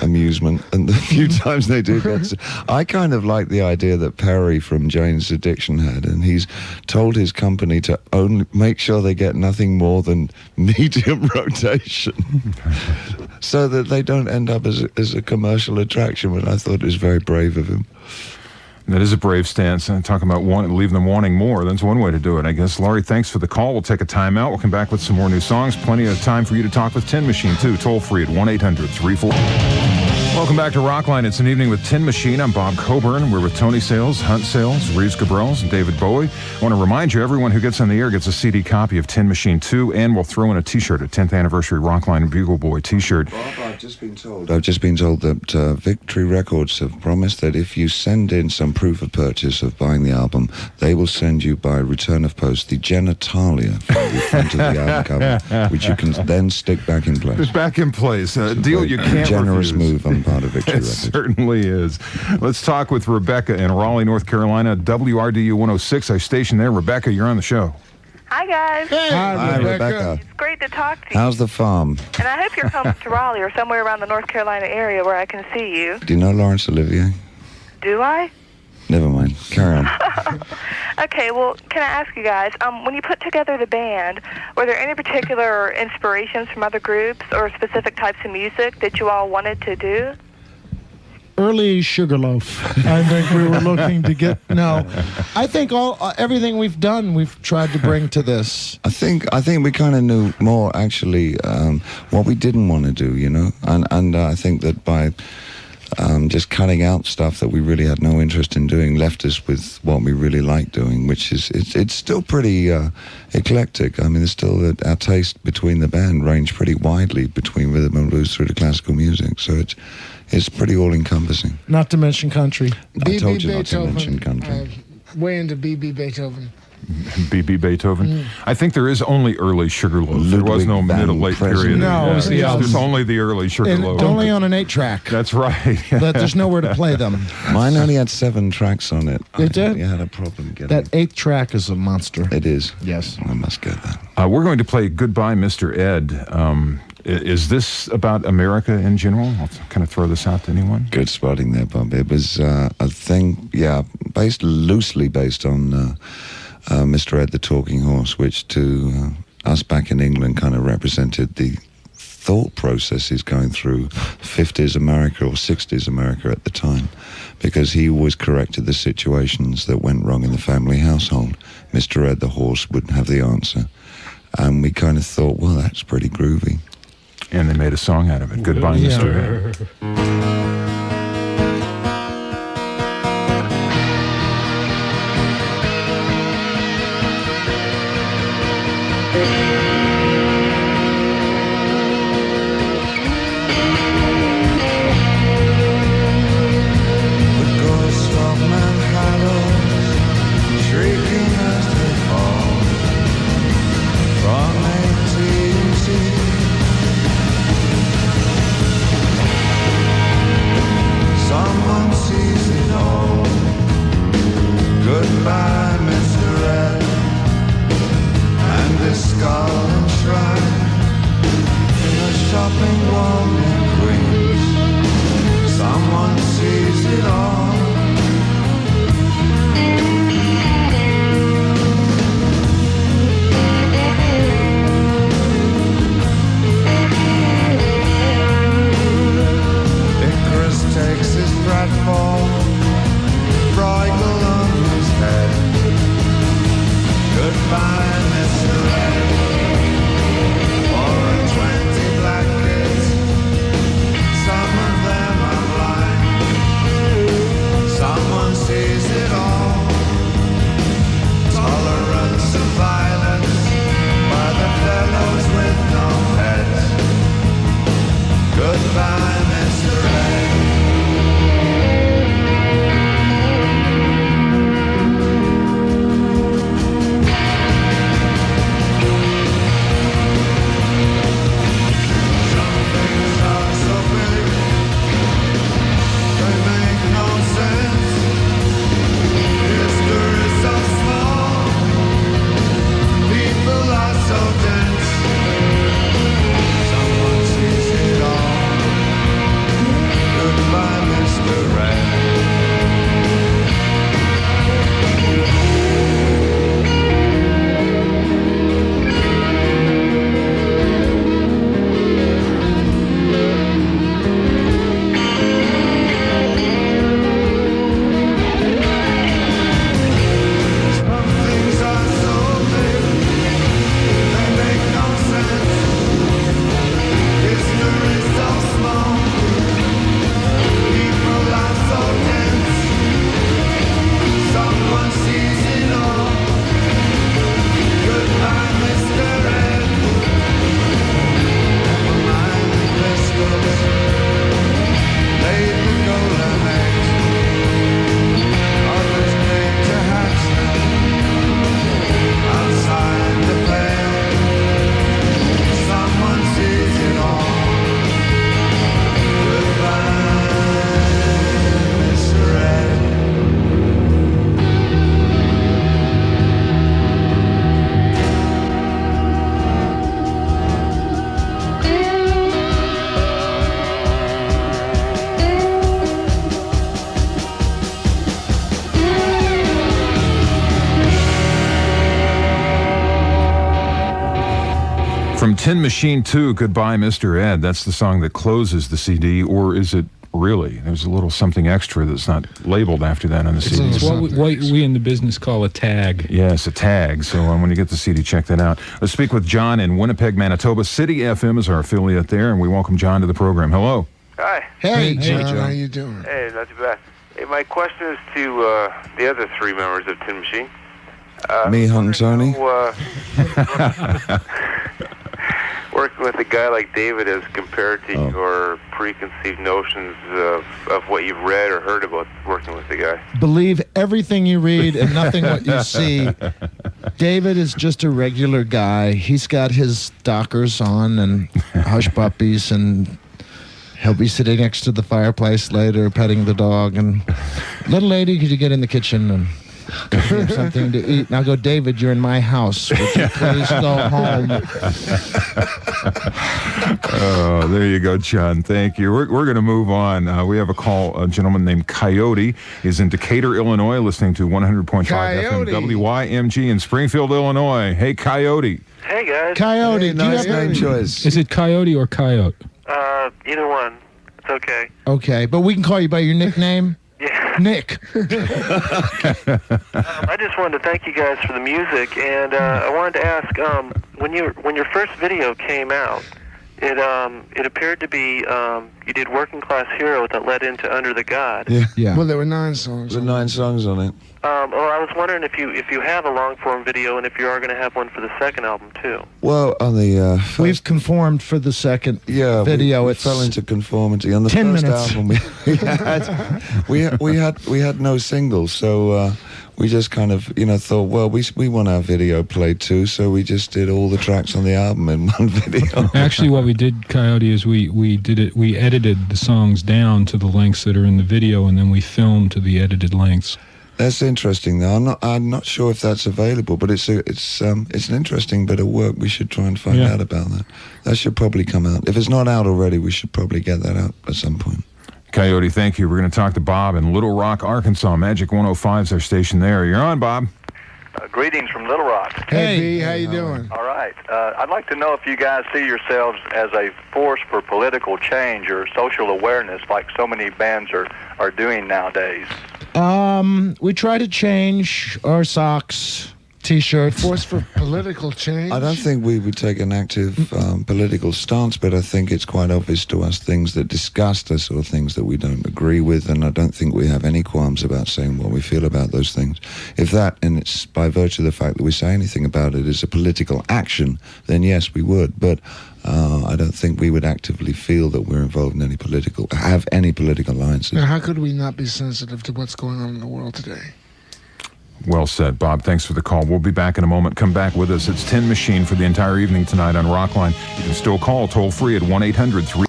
S2: amusement, and the few times they do get, I kind of like the idea that Perry from Jane's Addiction had, and he's told his company to only make sure they get nothing more than medium rotation, so that they don't end up as a commercial attraction. And I thought it was very brave of him.
S1: That is a brave stance. And talking about leaving them wanting more, that's one way to do it, I guess. Laurie, thanks for the call. We'll take a timeout. We'll come back with some more new songs. Plenty of time for you to talk with Tin Machine, too. Toll free at 1-800-34. Welcome back to Rockline. It's an evening with Tin Machine. I'm Bob Coburn. We're with Tony Sales, Hunt Sales, Reeves Gabrels, and David Bowie. I want to remind you, everyone who gets on the air gets a CD copy of Tin Machine 2, and we'll throw in a T-shirt, a 10th anniversary Rockline Bugle Boy T-shirt.
S2: Bob, I've just been told that Victory Records have promised that if you send in some proof of purchase of buying the album, they will send you by return of post the genitalia from the front of the album cover, which you can then stick back in place.
S1: It's back in place. A deal you can't
S2: generous
S1: refuse.
S2: move on part of Victory
S1: It
S2: Records.
S1: certainly is. Let's talk with Rebecca in Raleigh, North Carolina. WRDU 106, our station there. Rebecca, you're on the show.
S17: Hi, guys.
S2: Hi, Rebecca.
S17: It's great to talk to you.
S2: How's the farm?
S17: And I hope you're coming to Raleigh or somewhere around the North Carolina area where I can see you.
S2: Do you know Laurence Olivier?
S17: Do I?
S2: Never mind. Carry on.
S17: Okay, well, can I ask you guys, when you put together the band, were there any particular inspirations from other groups or specific types of music that you all wanted to do?
S3: Early Sugarloaf. I think we were looking to get. No, I think everything we've done, we've tried to bring to this.
S2: I think we kind of knew more actually what we didn't want to do, you know, and I think that by just cutting out stuff that we really had no interest in doing left us with what we really like doing, which is it's still pretty eclectic. I mean, there's still our taste between the band range pretty widely between rhythm and blues through to classical music, so it's pretty all-encompassing.
S3: Not to mention country.
S2: I told you not to mention country.
S5: Way into B.B. Beethoven.
S1: B.B. Beethoven. I think there is only early Sugarloaf. There was no mid or late period.
S3: No, it was the album.
S1: There's only the early Sugarloaf.
S3: Only on an 8-track.
S1: That's right.
S3: But there's nowhere to play them.
S2: Mine only had 7 tracks on it.
S3: It did?
S2: You had a problem getting
S3: That 8th track is a monster.
S2: It is.
S3: Yes.
S2: I must get that.
S1: We're going to play Goodbye, Mr. Ed. Is this about America in general? I'll kind of throw this out to anyone.
S2: Good spotting there, Bob. It was a thing, loosely based on Mr. Ed the Talking Horse, which to us back in England kind of represented the thought processes going through 50s America or 60s America at the time, because he always corrected the situations that went wrong in the family household. Mr. Ed the Horse would have the answer. And we kind of thought, well, that's pretty groovy.
S1: And they made a song out of it. Goodbye, Mr. Ed. From Tin Machine 2, Goodbye, Mr. Ed. That's the song that closes the CD, or is it really? There's a little something extra that's not labeled after that on the CD.
S4: It's what we in the business call a tag.
S1: Yes, a tag. So when you get the CD, check that out. Let's speak with John in Winnipeg, Manitoba. City FM is our affiliate there, and we welcome John to the program. Hello.
S21: Hi.
S5: Hey, John, how you doing?
S21: Hey, not too bad. Hey, my question is to the other three members of Tin Machine.
S2: Me, Hunt, and Tony.
S21: Working with a guy like David as compared to your preconceived notions of what you've read or heard about working with the guy.
S3: Believe everything you read and nothing what you see. David is just a regular guy. He's got his Dockers on and hush puppies, and he'll be sitting next to the fireplace later, petting the dog. And little lady, could you get in the kitchen and give something to eat? And I'll go, David, you're in my house. Would you please go home?
S1: Oh, there you go, John. Thank you. We're going to move on. We have a call. A gentleman named Coyote is in Decatur, Illinois, listening to 100.5 FM WYMG in Springfield, Illinois. Hey, Coyote.
S12: Hey, guys.
S3: Coyote,
S2: Hey, nice name choice.
S4: Is it Coyote or Coyote?
S12: Either one. It's okay.
S3: Okay, but we can call you by your nickname?
S12: Yeah.
S3: Nick.
S12: I just wanted to thank you guys for the music, and I wanted to ask, when your first video came out, it appeared to be you did Working Class Hero that led into Under the God.
S2: Yeah.
S5: Well, there were 9 songs.
S2: There were 9 songs on it.
S12: Well, I was wondering if you have a long form video, and if you are going to have one for the second album too.
S2: Well, on the first,
S3: We've conformed for the second video.
S2: we
S3: It's
S2: fell into conformity. On the
S3: 10
S2: first
S3: minutes.
S2: album, we had no singles, so we just kind of thought, well, we want our video played too, so we just did all the tracks on the album in one video.
S4: Actually, what we did, Coyote, is we edited the songs down to the lengths that are in the video, and then we filmed to the edited lengths.
S2: That's interesting, though. I'm not sure if that's available, but it's an interesting bit of work. We should try and find out about that. That should probably come out. If it's not out already, we should probably get that out at some point.
S1: Coyote, thank you. We're going to talk to Bob in Little Rock, Arkansas. Magic 105 is our station there. You're on, Bob.
S22: Greetings from Little Rock.
S5: Hey, B, how you doing?
S22: All right. I'd like to know if you guys see yourselves as a force for political change or social awareness like so many bands are doing nowadays.
S3: We try to change our socks, T-shirts.
S5: Force for political change?
S2: I don't think we would take an active political stance, but I think it's quite obvious to us things that disgust us or things that we don't agree with, and I don't think we have any qualms about saying what we feel about those things. If that, and it's by virtue of the fact that we say anything about it, is a political action, then yes, we would, but I don't think we would actively feel that we're involved in have any political alliances.
S5: Now, how could we not be sensitive to what's going on in the world today?
S1: Well said, Bob. Thanks for the call. We'll be back in a moment. Come back with us. It's Tin Machine for the entire evening tonight on Rockline. You can still call toll-free at 1-800-3...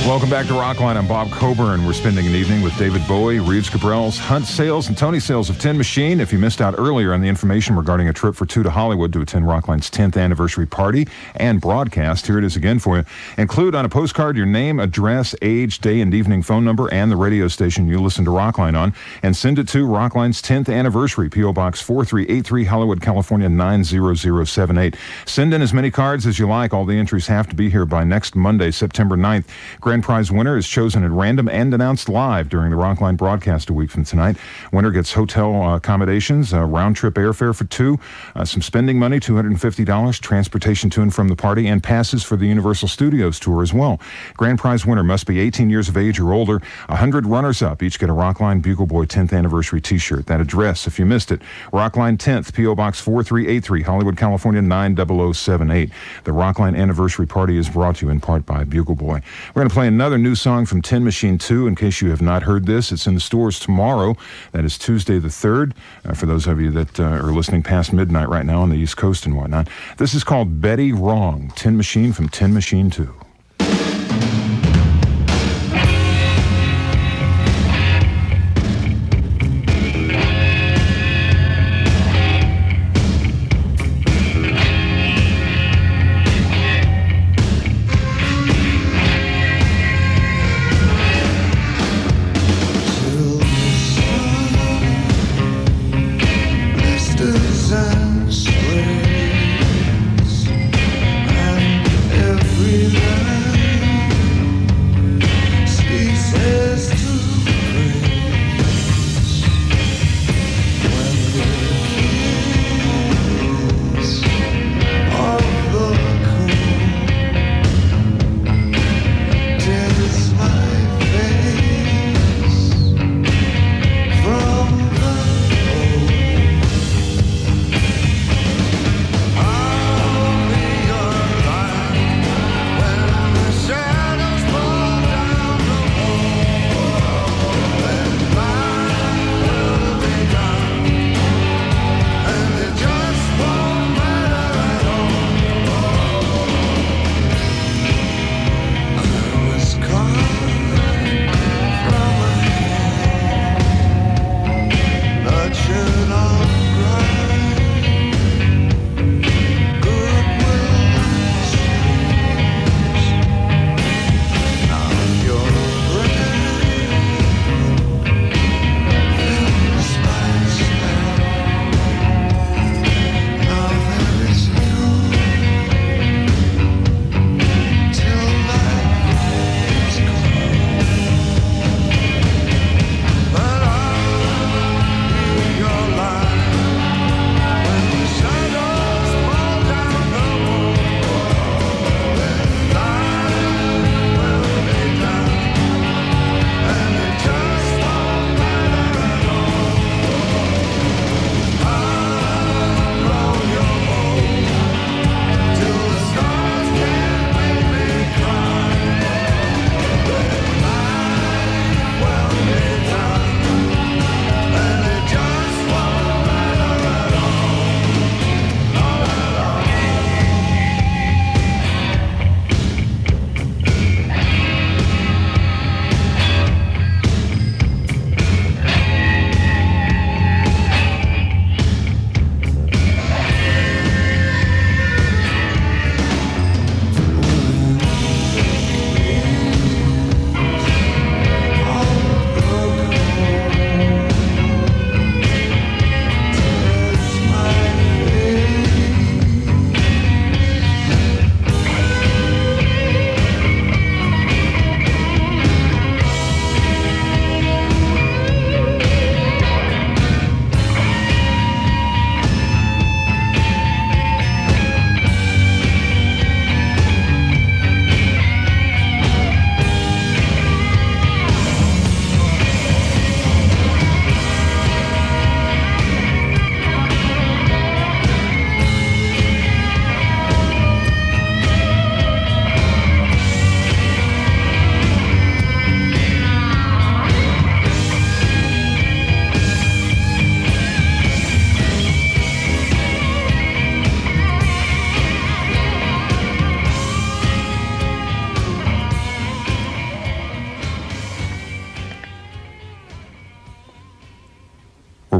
S1: Welcome back to Rockline. I'm Bob Coburn. We're spending an evening with David Bowie, Reeves Gabrels, Hunt Sales, and Tony Sales of Tin Machine. If you missed out earlier on the information regarding a trip for 2 to Hollywood to attend Rockline's 10th anniversary party and broadcast, here it is again for you. Include on a postcard your name, address, age, day and evening phone number, and the radio station you listen to Rockline on, and send it to Rockline's 10th anniversary, P.O. Box 4383, Hollywood, California 90078. Send in as many cards as you like. All the entries have to be here by next Monday, September 9th. Grand prize winner is chosen at random and announced live during the Rockline broadcast a week from tonight. Winner gets hotel accommodations, round-trip airfare for 2, some spending money, $250, transportation to and from the party, and passes for the Universal Studios tour as well. Grand prize winner must be 18 years of age or older. 100 runners-up each get a Rockline Bugle Boy 10th anniversary T-shirt. That address, if you missed it, Rockline 10th, P.O. Box 4383, Hollywood, California 90078. The Rockline anniversary party is brought to you in part by Bugle Boy. We're going to play another new song from Tin Machine 2. In case you have not heard this, it's in the stores tomorrow. That is Tuesday the 3rd, for those of you that are listening past midnight right now on the East Coast and whatnot. This is called Betty Wrong, Tin Machine from Tin Machine 2.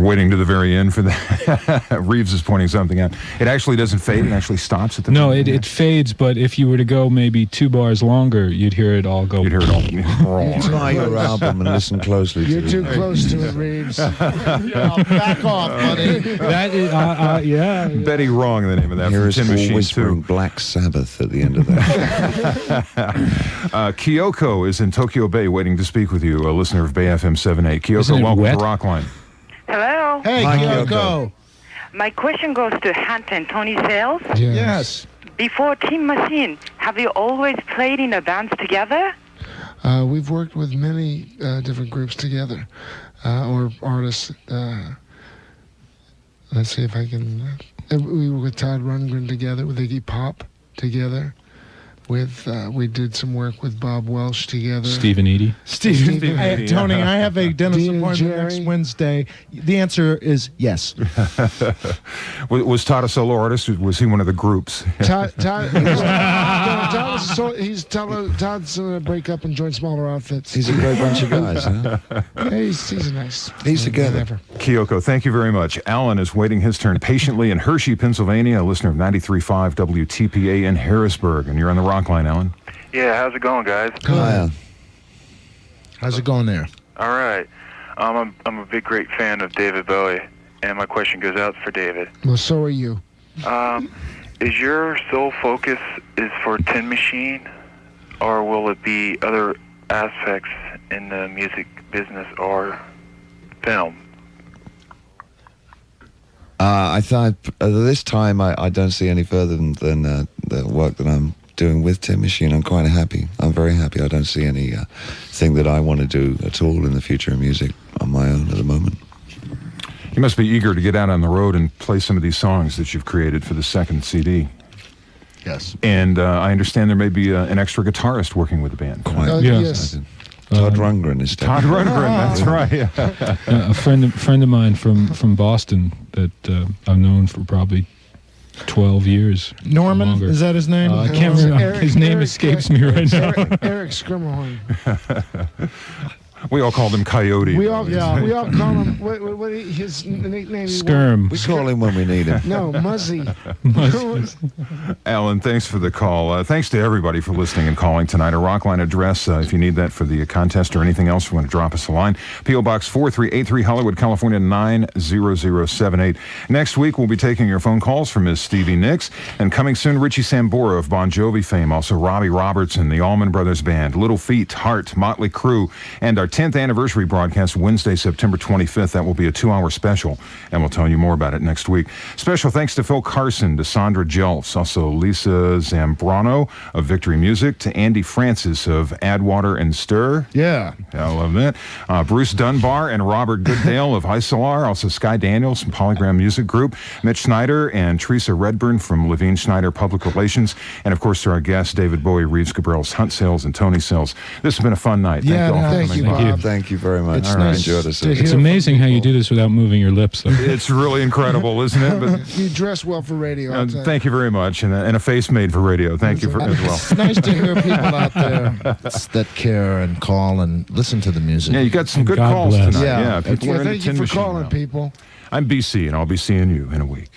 S1: waiting to the very end for that. Reeves is pointing something out. It actually doesn't fade. It actually stops at the
S4: No,
S1: beginning.
S4: it fades, but if you were to go maybe 2 bars longer, you'd hear it all go.
S1: You'd hear it all.
S2: Try your album and listen closely to
S5: You're
S2: it.
S5: too close to it, Reeves.
S3: Back off, buddy.
S4: That is, yeah.
S1: Betty Wrong, the name of that.
S2: Here
S1: from
S2: is
S1: Tin
S2: Paul
S1: Machine
S2: whispering
S1: 2.
S2: Black Sabbath at the end of that.
S1: Kyoko is in Tokyo Bay waiting to speak with you, a listener of Bay FM 78.
S4: Isn't
S1: Kyoko,
S4: it
S1: welcome
S4: wet?
S1: to Rockline.
S7: Hello.
S3: Hey,
S2: Hi,
S3: Kyoko.
S7: My question goes to Hunt and Tony Sales.
S3: Yes.
S7: Before Tin Machine, have you always played in a band together?
S5: We've worked with many different groups together, or artists. Let's see if I can. We were with Todd Rundgren together, with Iggy Pop together. We did some work with Bob Welsh together.
S4: Stephen Eady.
S3: Stephen,
S1: Eady,
S3: Tony,
S1: yeah.
S3: I have a dentist
S5: Dean and
S3: appointment
S5: Jerry.
S3: next Wednesday. The answer is yes.
S1: Was Todd a solo artist? Or was he one of the groups?
S5: Todd's gonna break up and join smaller outfits.
S2: He's a great bunch of guys, huh?
S5: Yeah, he's nice.
S2: He's together.
S5: Whatever.
S1: Kyoko, thank you very much. Alan is waiting his turn patiently in Hershey, Pennsylvania, a listener of 93.5 WTPA in Harrisburg. And you're on the Rockline, Alan.
S22: Yeah, how's it going, guys?
S2: Hi.
S3: How's it going there?
S22: All right. I'm a big, great fan of David Bowie, and my question goes out for David.
S5: Well, so are you.
S22: Is your sole focus is for Tin Machine, or will it be other aspects in the music business or film?
S2: I thought this time I don't see any further than the work that I'm doing with Tin Machine. I'm quite happy. I'm very happy. I don't see any thing that I want to do at all in the future of music on my own at the moment.
S1: You must be eager to get out on the road and play some of these songs that you've created for the second CD.
S3: Yes.
S1: And I understand there may be an extra guitarist working with the band.
S2: Quite.
S5: Yes.
S2: Todd Rundgren is
S1: Todd Rundgren, that's right.
S4: A friend of mine from Boston that I've known for probably 12 years.
S3: Norman,
S4: Longer.
S3: is that his name?
S4: I can't remember. His name escapes me right now.
S5: Eric Skrimmelhorn.
S1: We all called him Coyote.
S5: We all call him. What his nickname?
S4: Skirm.
S2: We call him when we need him.
S5: No, Muzzy.
S1: Alan, thanks for the call. Thanks to everybody for listening and calling tonight. A Rockline address, if you need that for the contest or anything else, you want to drop us a line. P.O. Box 4383, Hollywood, California, 90078. Next week, we'll be taking your phone calls from Ms. Stevie Nicks. And coming soon, Richie Sambora of Bon Jovi fame, also Robbie Robertson, the Allman Brothers Band, Little Feat, Heart, Motley Crue, and our 10th anniversary broadcast Wednesday, September 25th. That will be a 2-hour special, and we'll tell you more about it next week. Special thanks to Phil Carson, to Sandra Jelfs, also Lisa Zambrano of Victory Music, to Andy Francis of Add Water and Stir.
S3: Yeah.
S1: I love that. Bruce Dunbar and Robert Goodale of Isolar, also Sky Daniels from Polygram Music Group, Mitch Schneider and Teresa Redburn from Levine Schneider Public Relations, and of course to our guests, David Bowie, Reeves Gabrels, Hunt Sales, and Tony Sales. This has been a fun night.
S3: Yeah,
S1: Thank you all for
S5: thank
S1: coming
S5: you,
S1: by.
S5: Bob.
S2: Thank you very much.
S3: It's
S2: I
S3: nice
S2: enjoyed us.
S3: to hear
S4: It's
S3: from
S4: amazing how you
S3: people.
S4: do this without moving your lips, though.
S1: It's really incredible, isn't it? But
S5: You dress well for radio. I'll tell you.
S1: thank you very much, and a face made for radio. Thank you for as well.
S3: It's nice to hear people out there that care and call and listen to the music.
S1: Yeah, you got some
S4: And
S1: good
S4: God
S1: calls
S4: bless.
S1: tonight.
S3: Yeah.
S1: People
S5: Yeah,
S1: are into
S5: thank you
S1: Tin
S5: for
S1: Machine
S5: calling,
S1: now.
S5: people.
S1: I'm BC, and I'll be seeing you in a week.